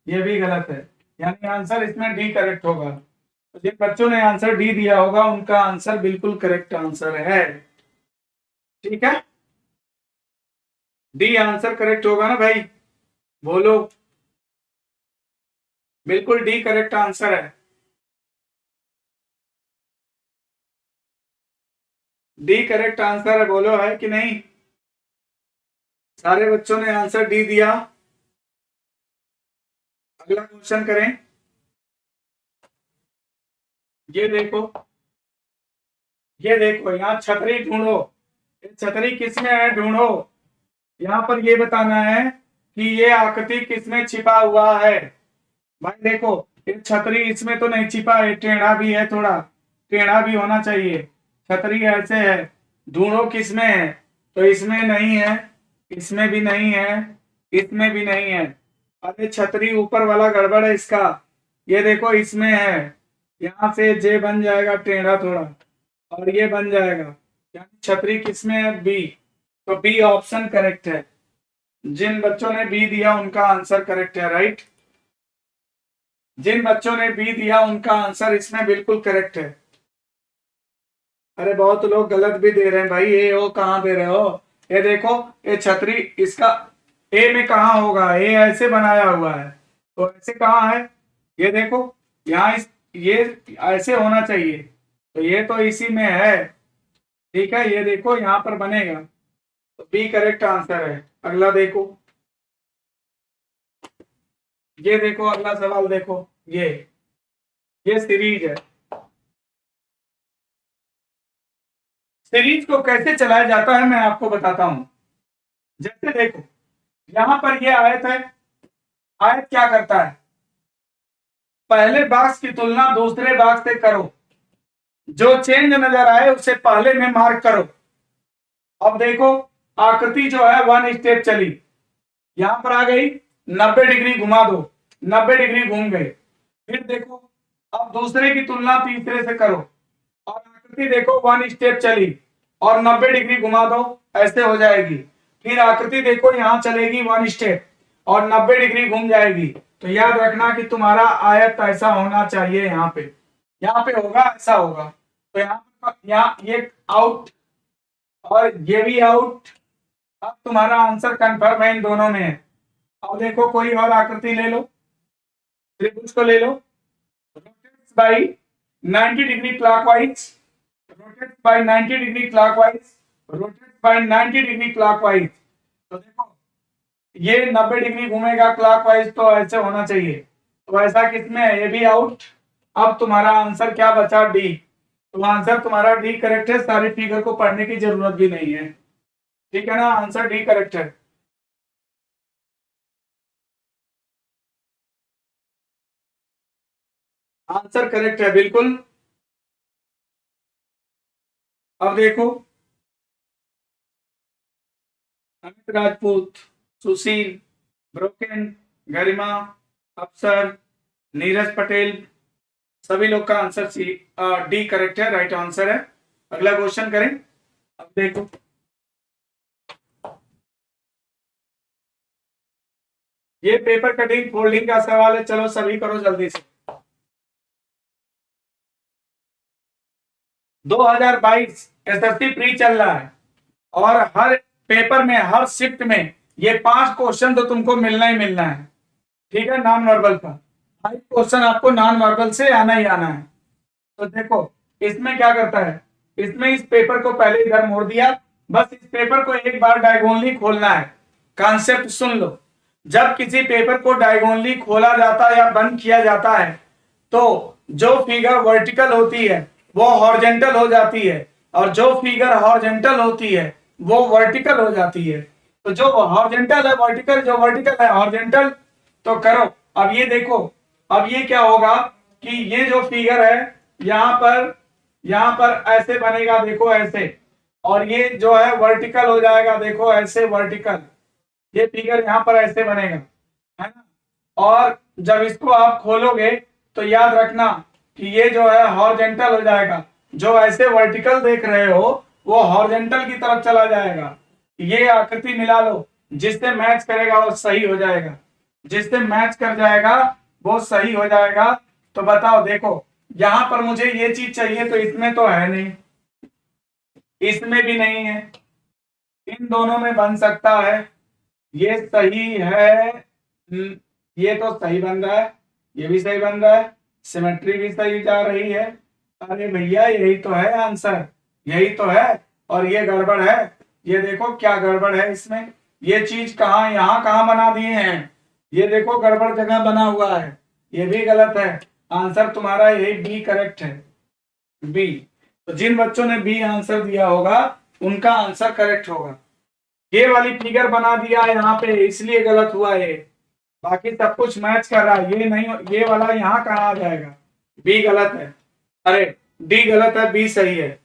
ये भी गलत है। यानी आंसर इसमें डी करेक्ट होगा। तो जिन बच्चों ने आंसर डी दिया होगा उनका आंसर बिल्कुल करेक्ट आंसर है। ठीक है, डी आंसर करेक्ट होगा ना भाई, बोलो। बिल्कुल डी करेक्ट आंसर है। डी करेक्ट आंसर है, बोलो, है कि नहीं? सारे बच्चों ने आंसर डी दिया। अगला क्वेश्चन करें। ये देखो, ये देखो, यहाँ छतरी ढूंढो। छतरी किसमें है ढूंढो। यहाँ पर ये बताना है कि ये आकृति किसमें छिपा हुआ है। भाई देखो, ये छतरी इसमें तो नहीं छिपा है, टेढ़ा भी है, थोड़ा टेढ़ा भी होना चाहिए। छतरी ऐसे है, ढूंढो किसमें है। तो इसमें नहीं है, इसमें भी नहीं है, इसमें भी नहीं है। अरे छतरी ऊपर वाला गड़बड़ है इसका। ये देखो इसमें है, यहाँ से जे बन जाएगा टेढ़ा थोड़ा, और ये बन जाएगा। यानी छतरी किसमें है? बी। तो बी ऑप्शन करेक्ट है। जिन बच्चों ने बी दिया उनका आंसर करेक्ट है, राइट। जिन बच्चों ने बी दिया उनका आंसर इसमें बिल्कुल करेक्ट है। अरे बहुत लोग गलत भी दे रहे हैं भाई। ए ओ कहाँ दे रहे हो? ये देखो, ये छतरी इसका ए में कहाँ होगा? ए ऐसे बनाया हुआ है, तो ऐसे कहाँ है? ये देखो यहाँ ये ऐसे होना चाहिए, तो ये तो इसी में है। ठीक है, ये देखो यहाँ पर बनेगा, तो बी करेक्ट आंसर है। अगला देखो, ये देखो अगला सवाल देखो। ये सीरीज है। सीरीज को कैसे चलाया जाता है मैं आपको बताता हूं। जैसे देखो, यहां पर ये आयत है। आयत क्या करता है? पहले बॉक्स की तुलना दूसरे बॉक्स से करो, जो चेंज नजर आए उसे पहले में मार्क करो। अब देखो, आकृति जो है 1 स्टेप चली, यहां पर आ गई, 90 डिग्री घुमा दो, 90 डिग्री घूम गए। फिर देखो, अब दूसरे की तुलना तीसरे से करो, और आकृति देखो 1 स्टेप चली और 90 डिग्री घुमा दो, ऐसे हो जाएगी। फिर आकृति देखो यहाँ चलेगी 1 स्टेप और 90 डिग्री घूम जाएगी। तो याद रखना कि तुम्हारा आयत ऐसा होना चाहिए, यहाँ पे होगा, ऐसा होगा। तो यहाँ ये आउट और ये भी आउट। अब तुम्हारा आंसर कंफर्म है इन दोनों में। अब देखो कोई और आकृति ले लो, त्रिभुज को ले लो। Rotates by 90 degree clockwise, rotates by 90 degree clockwise, rotates by 90 degree clockwise. तो देखो ये 90 डिग्री घूमेगा क्लॉकवाइज, तो ऐसे होना चाहिए। तो ऐसा किसमें है? ये भी आउट। अब तुम्हारा आंसर क्या बचा? डी। तो आंसर तुम्हारा डी करेक्ट है। सारी फिगर को पढ़ने की जरूरत भी नहीं है। ठीक है ना, आंसर डी करेक्ट है। आंसर करेक्ट है बिल्कुल। अब देखो, अमित राजपूत, सुशील, ब्रोकेन, गरिमा, अफसर, नीरज पटेल, सभी लोग का आंसर सी डी करेक्ट है, राइट आंसर है। अगला क्वेश्चन करें। अब देखो, ये पेपर कटिंग फोल्डिंग का सवाल है। चलो सभी करो जल्दी से। 2022 एसएससी प्री चल रहा है, और हर पेपर में, हर शिफ्ट में ये 5 क्वेश्चन तो तुमको मिलना ही मिलना है। ठीक है, नॉन वर्बल का 5 क्वेश्चन आपको नॉन वर्बल से आना ही आना है। तो देखो इसमें क्या करता है, इसमें इस पेपर को पहले इधर मोड़ दिया, बस इस पेपर को एक बार डायगोनली खोलना है। कॉन्सेप्ट सुन लो, जब किसी पेपर को डायगोनली खोला जाता है या बंद किया जाता है, तो जो फिगर वर्टिकल होती है वो हॉरिजॉन्टल हो जाती है, और जो फिगर हॉरिजॉन्टल होती है वो वर्टिकल हो जाती है। तो जो हॉरिजॉन्टल है वर्टिकल, जो वर्टिकल है हॉरिजॉन्टल। तो करो, अब ये देखो, अब ये क्या होगा कि ये जो फिगर है यहाँ पर ऐसे बनेगा, देखो ऐसे, और ये जो है वर्टिकल हो जाएगा, देखो ऐसे वर्टिकल। ये फिगर यहाँ पर ऐसे बनेगा, है ना। और जब इसको आप खोलोगे तो याद रखना कि ये जो है हॉरिजॉन्टल हो जाएगा, जो ऐसे वर्टिकल देख रहे हो वो हॉरिजॉन्टल की तरफ चला जाएगा। ये आकृति मिला लो, जिससे मैच करेगा वो सही हो जाएगा, जिससे मैच कर जाएगा वो सही हो जाएगा। तो बताओ, देखो यहां पर मुझे ये चीज चाहिए तो इसमें तो है नहीं, इसमें भी नहीं है, इन दोनों में बन सकता है, ये सही है। ये तो सही बन रहा है, ये भी सही बन रहा है, सिमेट्री भी सही जा रही है। अरे भैया यही तो है आंसर, यही तो है। और ये गड़बड़ है, ये देखो क्या गड़बड़ है इसमें, ये चीज कहाँ यहाँ कहाँ बना दिए हैं, ये देखो गड़बड़ जगह बना हुआ है, ये भी गलत है। आंसर तुम्हारा यही बी करेक्ट है, बी। तो जिन बच्चों ने बी आंसर दिया होगा उनका आंसर करेक्ट होगा। ये वाली फिगर बना दिया यहाँ पे इसलिए गलत हुआ ये, बाकी सब कुछ मैच कर रहा है, ये नहीं, ये वाला यहाँ कहाँ आ जाएगा, बी गलत है। अरे डी गलत है, बी सही है,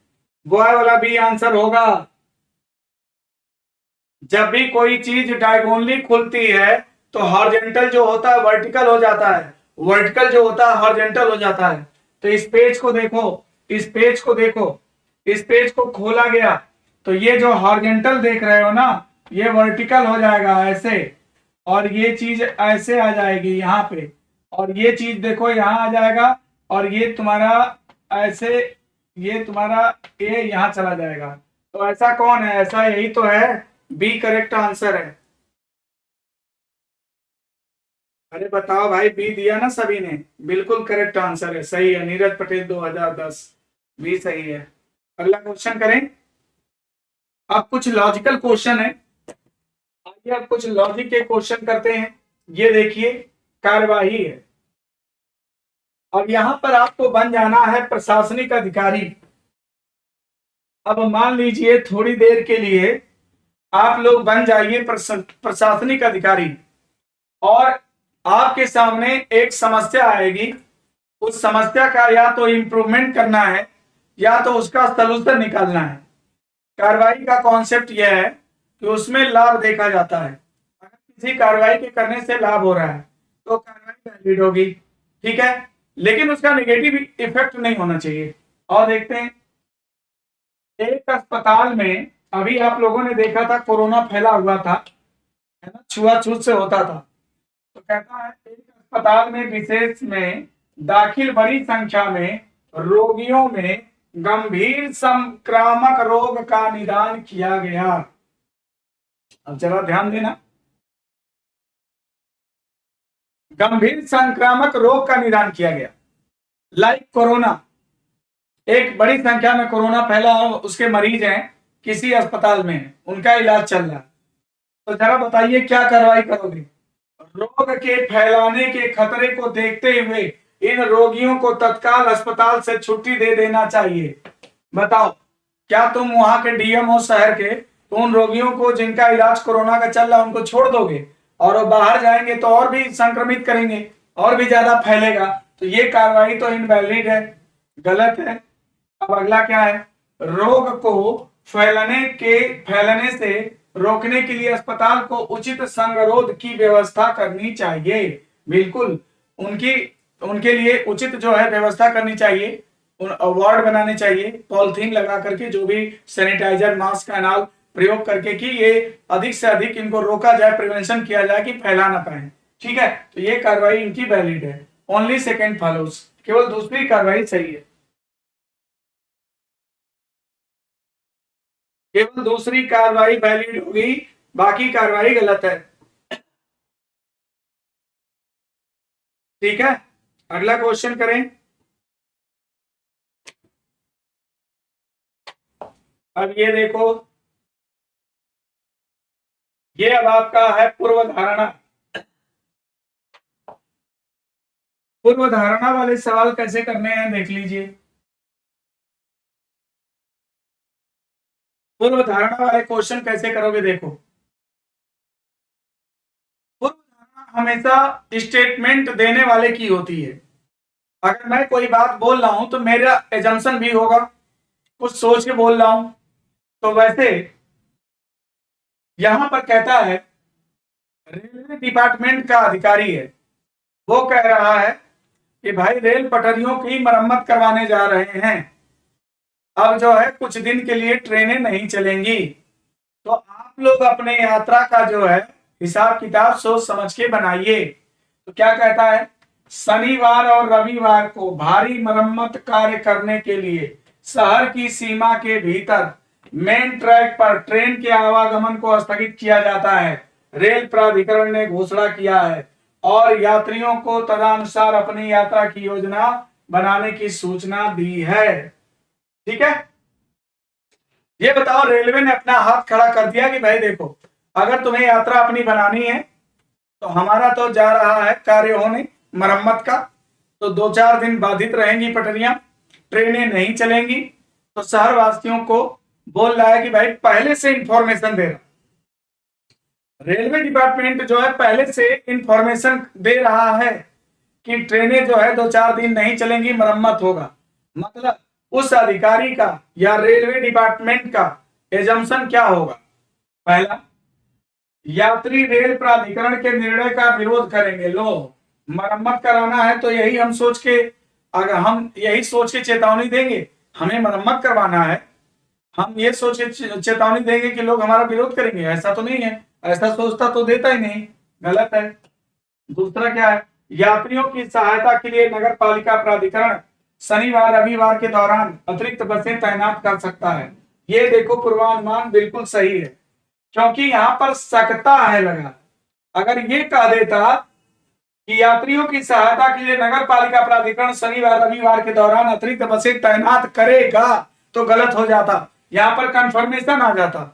बॉय वाला बी आंसर होगा। जब भी कोई चीज डायगोनली खुलती है तो हॉरिजॉन्टल जो होता है वर्टिकल हो जाता है, वर्टिकल जो होता है हॉरिजॉन्टल हो जाता है। तो इस पेज को देखो, इस पेज को देखो, इस पेज को खोला गया तो ये जो हॉरिजॉन्टल देख रहे हो ना ये वर्टिकल हो जाएगा ऐसे, और ये चीज ऐसे आ जाएगी यहाँ पे, और ये चीज देखो यहाँ आ जाएगा, और ये तुम्हारा ऐसे, ये तुम्हारा ए यहाँ चला जाएगा। तो ऐसा कौन है, ऐसा यही तो है, बी करेक्ट आंसर है। अरे बताओ भाई, बी दिया ना सभी ने, बिल्कुल करेक्ट आंसर है, सही है। नीरज पटेल 2010, बी सही है। अगला क्वेश्चन करें। अब कुछ लॉजिकल क्वेश्चन है, आइए अब कुछ लॉजिक के क्वेश्चन करते हैं। ये देखिए कार्यवाही है, अब यहां पर आपको बन जाना है प्रशासनिक अधिकारी। अब मान लीजिए थोड़ी देर के लिए आप लोग बन जाइए प्रशासनिक अधिकारी, और आपके सामने एक समस्या आएगी, उस समस्या का या तो इम्प्रूवमेंट करना है या तो उसका सलूशन निकालना है। कार्रवाई का कॉन्सेप्ट यह है कि उसमें लाभ देखा जाता है, अगर किसी कार्रवाई के करने से लाभ हो रहा है तो कार्रवाई वैलिड होगी, ठीक है, लेकिन उसका नेगेटिव इफेक्ट नहीं होना चाहिए। और देखते हैं, एक अस्पताल में अभी आप लोगों ने देखा था कोरोना फैला हुआ था, है ना, छुआछूत से होता था। तो कहता है एक अस्पताल में विशेष में दाखिल बड़ी संख्या में रोगियों में गंभीर संक्रामक रोग का निदान किया गया। अब जरा ध्यान देना, गंभीर संक्रामक रोग का निदान किया गया, लाइक कोरोना, एक बड़ी संख्या में कोरोना फैला, उसके मरीज हैं, किसी अस्पताल में उनका इलाज चल रहा है। तो जरा बताइए क्या कार्रवाई करोगे। रोग के फैलाने के खतरे को देखते हुए इन रोगियों को तत्काल अस्पताल से छुट्टी दे देना चाहिए। बताओ, क्या तुम वहां के डीएम हो शहर के, तो उन रोगियों को जिनका इलाज कोरोना का चल रहा है उनको छोड़ दोगे, और वो बाहर जाएंगे तो और भी संक्रमित करेंगे, और भी ज्यादा फैलेगा। तो ये कार्रवाई तो इनवैलिड है, गलत है। अब अगला क्या है, रोग को फैलने से रोकने के लिए अस्पताल को उचित संगरोध की व्यवस्था करनी चाहिए। बिल्कुल, उनके लिए उचित जो है व्यवस्था करनी चाहिए, वार्ड बनाने चाहिए, पॉलिथीन लगा करके, जो भी सैनिटाइजर मास्क का नाल प्रयोग करके, कि ये अधिक से अधिक इनको रोका जाए, प्रिवेंशन किया जाए कि फैला ना पाए, ठीक है। तो ये कार्रवाई इनकी वैलिड है। ओनली सेकेंड फॉलोज, केवल दूसरी कार्रवाई सही है, केवल दूसरी कार्रवाई वैलिड होगी, बाकी कार्रवाई गलत है, ठीक है। अगला क्वेश्चन करें। अब ये देखो, ये अब आपका है पूर्व धारणा। पूर्व धारणा वाले सवाल कैसे करने हैं देख लीजिए। पूर्व धारणा वाले क्वेश्चन कैसे करोगे, देखो। पूर्व धारणा हमेशा स्टेटमेंट देने वाले की होती है। अगर मैं कोई बात बोल रहा हूं तो मेरा एजम्पशन भी होगा, कुछ सोच के बोल रहा हूं। तो वैसे यहां पर कहता है रेलवे डिपार्टमेंट का अधिकारी है, वो कह रहा है कि भाई रेल पटरियों की मरम्मत करवाने जा रहे हैं, अब जो है कुछ दिन के लिए ट्रेनें नहीं चलेंगी, तो आप लोग अपने यात्रा का जो है हिसाब किताब सोच समझ के बनाइए। तो क्या कहता है, शनिवार और रविवार को भारी मरम्मत कार्य करने के लिए शहर की सीमा के भीतर मेन ट्रैक पर ट्रेन के आवागमन को स्थगित किया जाता है, रेल प्राधिकरण ने घोषणा किया है और यात्रियों को तदनुसार अपनी यात्रा की योजना बनाने की सूचना दी है। ठीक है, ये बताओ, रेलवे ने अपना हाथ खड़ा कर दिया कि भाई देखो, अगर तुम्हें यात्रा अपनी बनानी है तो हमारा तो जा रहा है कार्य होने मरम्मत का, तो 2-4 दिन बाधित रहेंगी पटरियां, ट्रेनें नहीं चलेंगी। तो शहर वासियों को बोल रहा है कि भाई पहले से इंफॉर्मेशन दे रहा, रेलवे डिपार्टमेंट जो है पहले से इंफॉर्मेशन दे रहा है कि ट्रेनें जो है 2-4 दिन नहीं चलेंगी, मरम्मत होगा। मतलब उस अधिकारी का या रेलवे डिपार्टमेंट का एजम्पशन क्या होगा, पहला, यात्री रेल प्राधिकरण के निर्णय का विरोध करेंगे। लो, मरम्मत कराना है तो यही हम सोच के, अगर हम यही सोच के चेतावनी देंगे हमें मरम्मत करवाना है, हम ये सोच के चेतावनी देंगे कि लोग हमारा विरोध करेंगे, ऐसा तो नहीं है, ऐसा सोचता तो देता ही नहीं, गलत है। दूसरा क्या है, यात्रियों की सहायता के लिए नगर पालिका प्राधिकरण शनिवार रविवार के दौरान अतिरिक्त बसें तैनात कर सकता है। ये देखो पूर्वानुमान बिल्कुल सही है, क्योंकि यहाँ पर सकता है लगा, अगर ये कह देता कि यात्रियों की सहायता के लिए नगर पालिका प्राधिकरण शनिवार रविवार के दौरान अतिरिक्त बसें तैनात करेगा तो गलत हो जाता, यहाँ पर कंफर्मेशन आ जाता।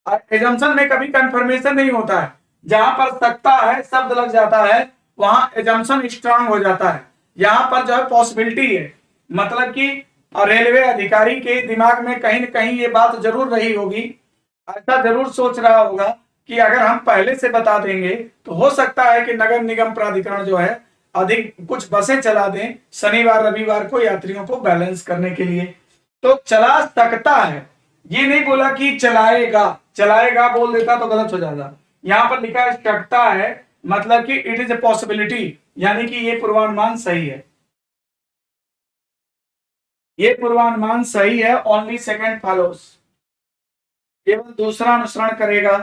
एजम्पशन में कभी कंफर्मेशन नहीं होता है, जहां पर सकता है शब्द लग जाता है वहां एजम्पशन स्ट्रांग हो जाता है, यहाँ पर जो है पॉसिबिलिटी है। मतलब कि रेलवे अधिकारी के दिमाग में कहीं न कहीं ये बात जरूर रही होगी, ऐसा जरूर सोच रहा होगा कि अगर हम पहले से बता देंगे तो हो सकता है कि नगर निगम प्राधिकरण जो है अधिक कुछ बसें चला दें शनिवार रविवार को यात्रियों को बैलेंस करने के लिए। तो चला सकता है, ये नहीं बोला कि चलाएगा, चलाएगा बोल देता तो गलत हो जाता, यहां पर लिखा है सकता है, मतलब कि इट इज ए पॉसिबिलिटी, यानी कि ये पूर्वानुमान सही है, ये पूर्वानुमान सही है। ओनली सेकंड फॉलोस, केवल दूसरा अनुसरण करेगा।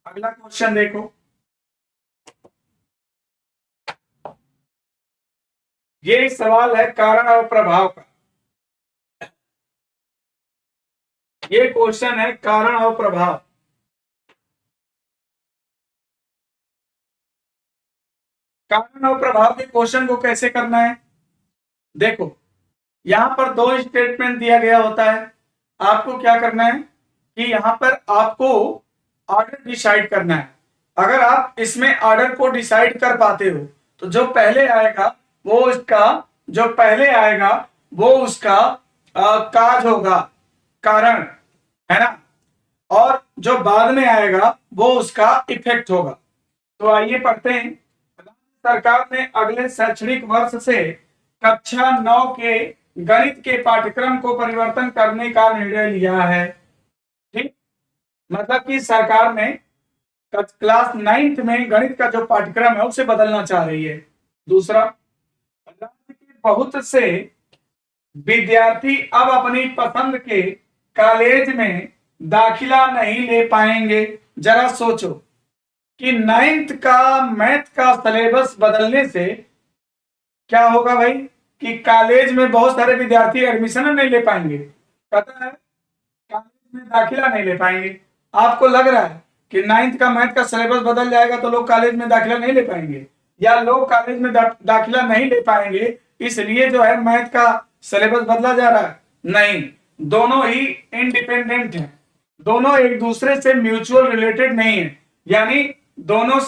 अगला क्वेश्चन देखो, ये सवाल है कारण और प्रभाव का, ये क्वेश्चन है कारण और प्रभाव। कारण और प्रभाव के क्वेश्चन को कैसे करना है, देखो यहां पर 2 स्टेटमेंट दिया गया होता है, आपको क्या करना है कि यहां पर आपको ऑर्डर डिसाइड करना है। अगर आप इसमें ऑर्डर को डिसाइड कर पाते हो तो जो पहले आएगा वो उसका, जो पहले आएगा वो उसका काज होगा, कारण है ना, और जो बाद में आएगा वो उसका इफेक्ट होगा। तो आइए पढ़ते हैं। सरकार ने अगले शैक्षणिक वर्ष से कक्षा 9 के गणित के पाठ्यक्रम को परिवर्तन करने का निर्णय लिया है। ठीक, मतलब कि सरकार ने क्लास 9th में गणित का जो पाठ्यक्रम है उसे बदलना चाह रही है। दूसरा, राज्य के बहुत से विद्यार्थी अब अपनी पसंद के कॉलेज में दाखिला नहीं ले पाएंगे। जरा सोचो कि 9th का मैथ का सिलेबस बदलने से क्या होगा भाई, कि कॉलेज में बहुत सारे विद्यार्थी एडमिशन नहीं ले पाएंगे, कहता है कॉलेज में दाखिला नहीं ले पाएंगे। आपको लग रहा है कि 9th का मैथ का सिलेबस बदल जाएगा तो लोग कॉलेज में दाखिला नहीं ले पाएंगे, या लोग कॉलेज में दाखिला नहीं ले पाएंगे इसलिए जो है मैथ का सिलेबस बदला जा रहा है? नहीं, दोनों ही इंडिपेंडेंट हैं, दोनों एक दूसरे से म्यूचुअल रिलेटेड नहीं है, यानी दोनों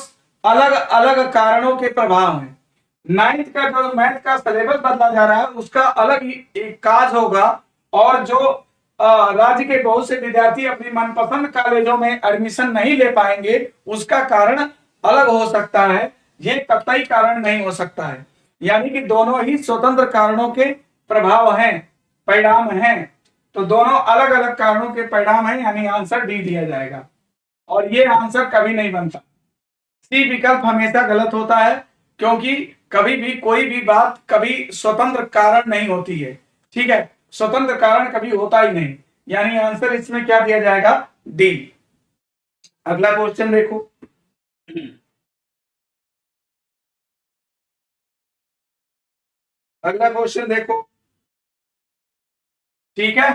अलग अलग कारणों के प्रभाव हैं। 9th का जो मैथ का सिलेबस बदला जा रहा है उसका अलग ही एक काज होगा, और जो राज्य के बहुत से विद्यार्थी अपनी मनपसंद कॉलेजों में एडमिशन नहीं ले पाएंगे उसका कारण अलग हो सकता है, ये कतई कारण नहीं हो सकता है। यानी कि दोनों ही स्वतंत्र कारणों के प्रभाव हैं, परिणाम हैं, तो दोनों अलग अलग कारणों के परिणाम हैं, यानी आंसर डी दिया जाएगा। और ये आंसर कभी नहीं बनता, सी विकल्प हमेशा गलत होता है, क्योंकि कभी भी कोई भी बात कभी स्वतंत्र कारण नहीं होती है, ठीक है, स्वतंत्र कारण कभी होता ही नहीं, यानी आंसर इसमें क्या दिया जाएगा, डी। अगला क्वेश्चन देखो, अगला क्वेश्चन देखो, ठीक है,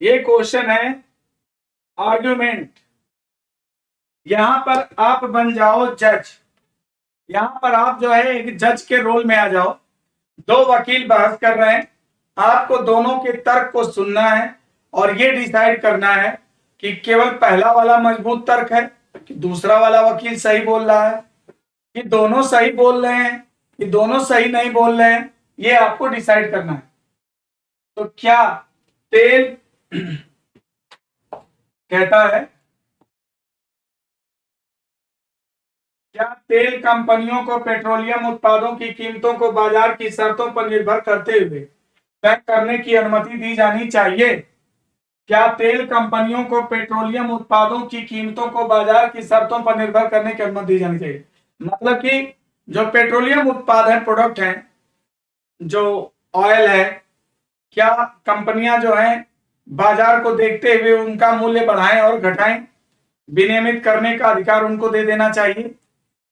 ये क्वेश्चन है आर्ग्यूमेंट। यहां पर आप बन जाओ जज, यहां पर आप जो है एक जज के रोल में आ जाओ। दो वकील बहस कर रहे हैं, आपको दोनों के तर्क को सुनना है और ये डिसाइड करना है कि केवल पहला वाला मजबूत तर्क है कि दूसरा वाला वकील सही बोल रहा है, कि दोनों सही बोल रहे हैं कि दोनों सही नहीं बोल रहे हैं, ये आपको डिसाइड करना है। तो क्या तेल कहता है, क्या तेल कंपनियों को पेट्रोलियम उत्पादों की कीमतों को बाजार की शर्तों पर निर्भर करते हुए तय करने की अनुमति दी जानी चाहिए? क्या तेल कंपनियों को पेट्रोलियम उत्पादों की कीमतों को बाजार की शर्तों पर निर्भर करने की अनुमति दी जानी चाहिए? मतलब कि जो पेट्रोलियम उत्पाद है, प्रोडक्ट है, जो ऑयल है, क्या कंपनियां जो हैं बाजार को देखते हुए उनका मूल्य बढ़ाएं और घटाएं, विनियमित करने का अधिकार उनको दे देना चाहिए?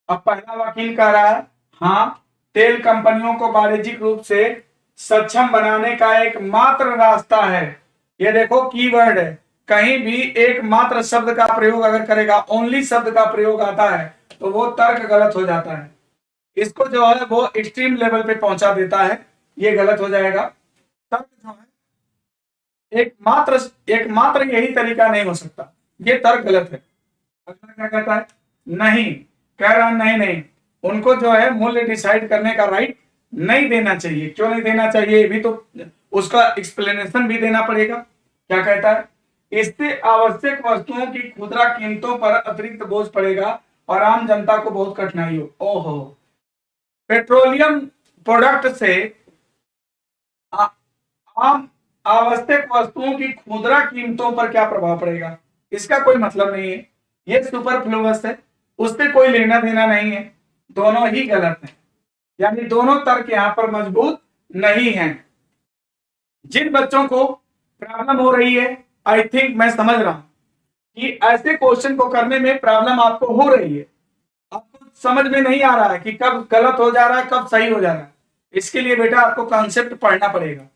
अब पहला वकील कह रहा है हाँ, तेल कंपनियों को वाणिज्यिक रूप से सक्षम बनाने का एकमात्र रास्ता है। ये देखो कीवर्ड है, कहीं भी एकमात्र शब्द का प्रयोग अगर करेगा, ओनली शब्द का प्रयोग आता है तो वो तर्क गलत हो जाता है, इसको जो है वो एक्सट्रीम लेवल पे पहुंचा देता है, ये गलत हो जाएगा। तर्क जो है एकमात्र यही तरीका नहीं हो सकता, ये तर्क गलत है। अगला क्या कहता है, नहीं, कह रहा नहीं, उनको जो है मूल्य डिसाइड करने का राइट नहीं देना चाहिए। क्यों नहीं देना चाहिए, ये भी तो उसका एक्सप्लेनेशन भी देना पड़ेगा। क्या कहता है, इससे आवश्यक वस्तुओं की खुदरा कीमतों पर अतिरिक्त बोझ पड़ेगा और आम जनता को बहुत कठिनाई हो। ओहो, पेट्रोलियम प्रोडक्ट से आम आवश्यक वस्तुओं की खुदरा कीमतों पर क्या प्रभाव पड़ेगा, इसका कोई मतलब नहीं है, ये सुपरफ्लुअस है, उससे कोई लेना देना नहीं है, दोनों ही गलत हैं, यानी दोनों तर्क यहां पर मजबूत नहीं हैं। जिन बच्चों को प्रॉब्लम हो रही है, आई थिंक मैं समझ रहा हूं कि ऐसे क्वेश्चन को करने में प्रॉब्लम आपको हो रही है, आपको समझ में नहीं आ रहा है कि कब गलत हो जा रहा है कब सही हो जा रहा है। इसके लिए बेटा आपको कॉन्सेप्ट पढ़ना पड़ेगा,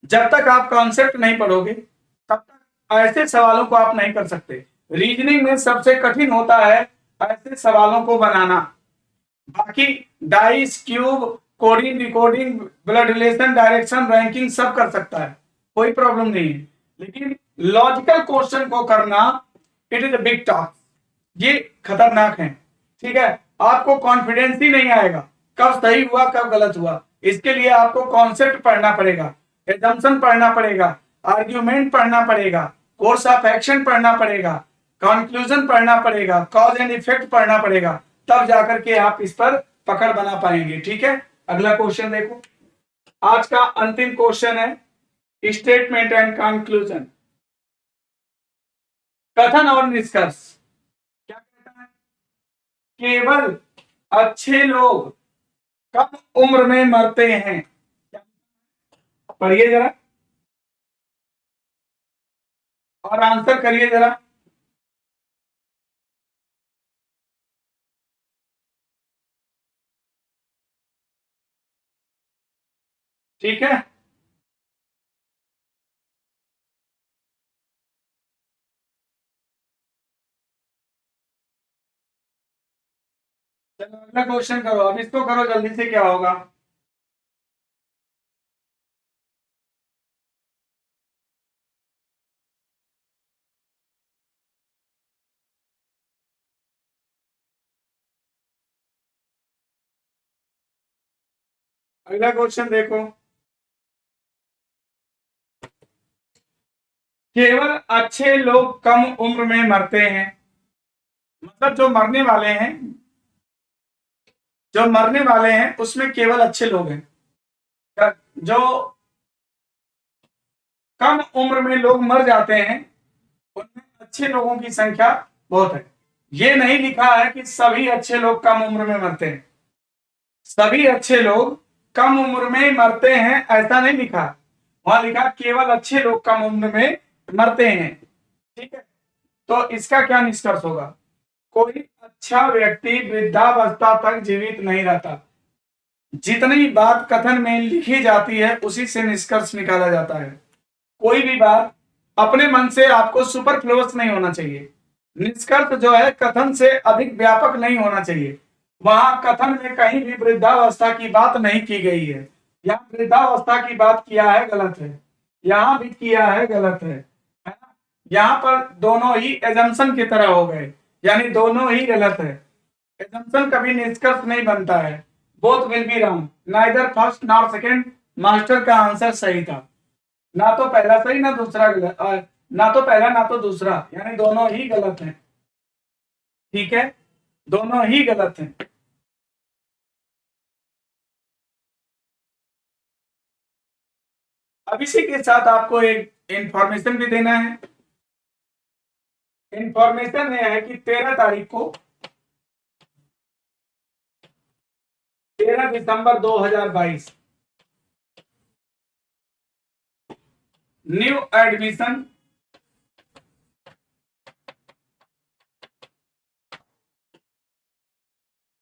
जब तक आप कॉन्सेप्ट नहीं पढ़ोगे तब तक ऐसे सवालों को आप नहीं कर सकते। रीजनिंग में सबसे कठिन होता है ऐसे सवालों को बनाना, बाकी dice, cube, coding, decoding, blood relation, direction, ranking सब कर सकता है, कोई प्रॉब्लम नहीं है, लेकिन लॉजिकल क्वेश्चन को करना it is a big task, ये खतरनाक है, ठीक है। आपको कॉन्फिडेंस ही नहीं आएगा कब सही हुआ कब गलत हुआ, इसके लिए आपको कॉन्सेप्ट पढ़ना पड़ेगा, एजम्पशन पढ़ना पड़ेगा, आर्ग्यूमेंट पढ़ना पड़ेगा, कोर्स ऑफ एक्शन पढ़ना पड़ेगा, कंक्लूजन पढ़ना पड़ेगा, कॉज एंड इफेक्ट पढ़ना पड़ेगा, तब जाकर के आप इस पर पकड़ बना पाएंगे, ठीक है। अगला क्वेश्चन देखो, आज का अंतिम क्वेश्चन है स्टेटमेंट एंड कंक्लूजन, कथन और निष्कर्ष। क्या कहता है, केवल अच्छे लोग कम उम्र में मरते हैं, पढ़िए जरा और आंसर करिए जरा। ठीक है, चलो अगला क्वेश्चन करो, अब इसको करो जल्दी से, क्या होगा। अगला क्वेश्चन देखो, केवल अच्छे लोग कम उम्र में मरते हैं, मतलब जो मरने वाले हैं उसमें केवल अच्छे लोग हैं, जो कम उम्र में लोग मर जाते हैं उनमें अच्छे लोगों की संख्या बहुत है। ये नहीं लिखा है कि सभी अच्छे लोग कम उम्र में मरते हैं, सभी अच्छे लोग कम उम्र में मरते हैं ऐसा नहीं लिखा, वहां लिखा केवल अच्छे लोग कम उम्र में मरते हैं। ठीक है, तो इसका क्या निष्कर्ष होगा? कोई अच्छा व्यक्ति वृद्धावस्था तक जीवित नहीं रहता। जितनी बात कथन में लिखी जाती है उसी से निष्कर्ष निकाला जाता है। कोई भी बात अपने मन से आपको सुपरफ्लुअस नहीं होना चाहिए। निष्कर्ष जो है कथन से अधिक व्यापक नहीं होना चाहिए। वहां कथन में कहीं भी वृद्धावस्था की बात नहीं की गई है। यहाँ वृद्धावस्था की बात किया है, गलत है। यहाँ भी किया है, गलत है ना? यहाँ पर दोनों ही एजम्पशन की तरह हो गए, यानी दोनों ही गलत है। एजम्पशन कभी निष्कर्ष नहीं बनता है। Both will be wrong, neither first nor second. Master का आंसर सही था, ना तो पहला सही ना दूसरा गलत, ना तो पहला ना तो दूसरा, यानी दोनों ही गलत हैं। ठीक है, दोनों ही गलत हैं। अब इसी के साथ आपको एक इंफॉर्मेशन भी देना है। इंफॉर्मेशन यह है कि 13 तारीख को 13 दिसंबर 2022 न्यू एडमिशन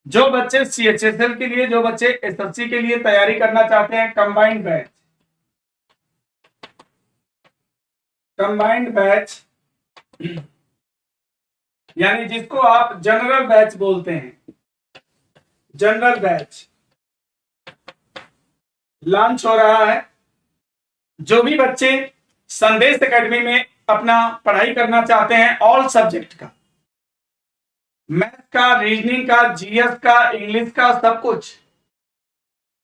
जो बच्चे CHSL के लिए, जो बच्चे SSC के लिए तैयारी करना चाहते हैं, कंबाइंड बैच यानी जिसको आप जनरल बैच बोलते हैं, जनरल बैच लॉन्च हो रहा है। जो भी बच्चे संदेश एकेडमी में अपना पढ़ाई करना चाहते हैं, ऑल सब्जेक्ट का, मैथ का, रीजनिंग का, GS का, इंग्लिश का, सब कुछ,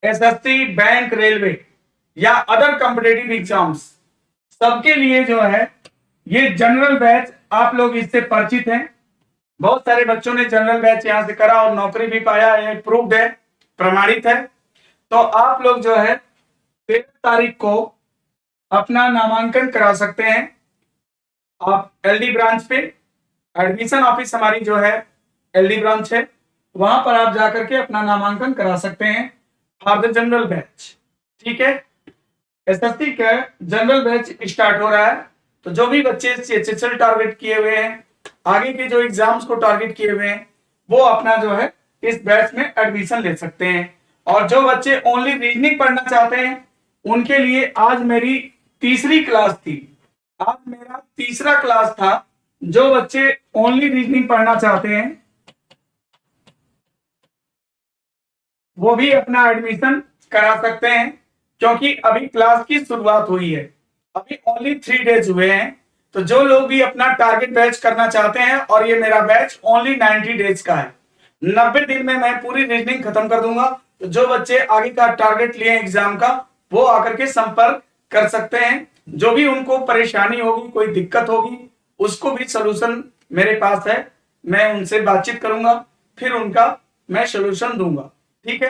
SSC, बैंक, रेलवे या अदर कॉम्पिटेटिव एग्जाम्स, सबके लिए जो है ये जनरल बैच, आप लोग इससे परिचित हैं। बहुत सारे बच्चों ने जनरल बैच यहां से करा और नौकरी भी पाया है, प्रूव्ड है, प्रमाणित है। तो आप लोग जो है 13 तारीख को अपना नामांकन करा सकते हैं। आप LD ब्रांच पे, एडमिशन ऑफिस हमारी जो है LD ब्रांच है, वहां पर आप जाकर के अपना नामांकन करा सकते हैं फॉर द जनरल बैच। ठीक है, SSC का जनरल बैच स्टार्ट हो रहा है। तो जो भी बच्चे CHSL टारगेट किए हुए हैं, आगे के जो एग्जाम्स को टारगेट किए हुए हैं, वो अपना जो है इस बैच में एडमिशन ले सकते हैं। और जो बच्चे ओनली रीजनिंग पढ़ना चाहते हैं, उनके लिए आज मेरी तीसरी क्लास थी, आज मेरा तीसरा क्लास था। जो बच्चे ओनली रीजनिंग पढ़ना चाहते हैं वो भी अपना एडमिशन करा सकते हैं, क्योंकि अभी क्लास की शुरुआत हुई है, अभी ओनली 3 डेज हुए हैं। तो जो लोग भी अपना टारगेट बैच करना चाहते हैं, और ये मेरा बैच ओनली 90 डेज का है, 90 दिन में मैं पूरी रीजनिंग खत्म कर दूंगा। तो जो बच्चे आगे का टारगेट लिए एग्जाम का, वो आकर के संपर्क कर सकते हैं। जो भी उनको परेशानी होगी, कोई दिक्कत होगी, उसको भी सोल्यूशन मेरे पास है। मैं उनसे बातचीत करूंगा, फिर उनका मैं सोल्यूशन दूंगा। ठीक है।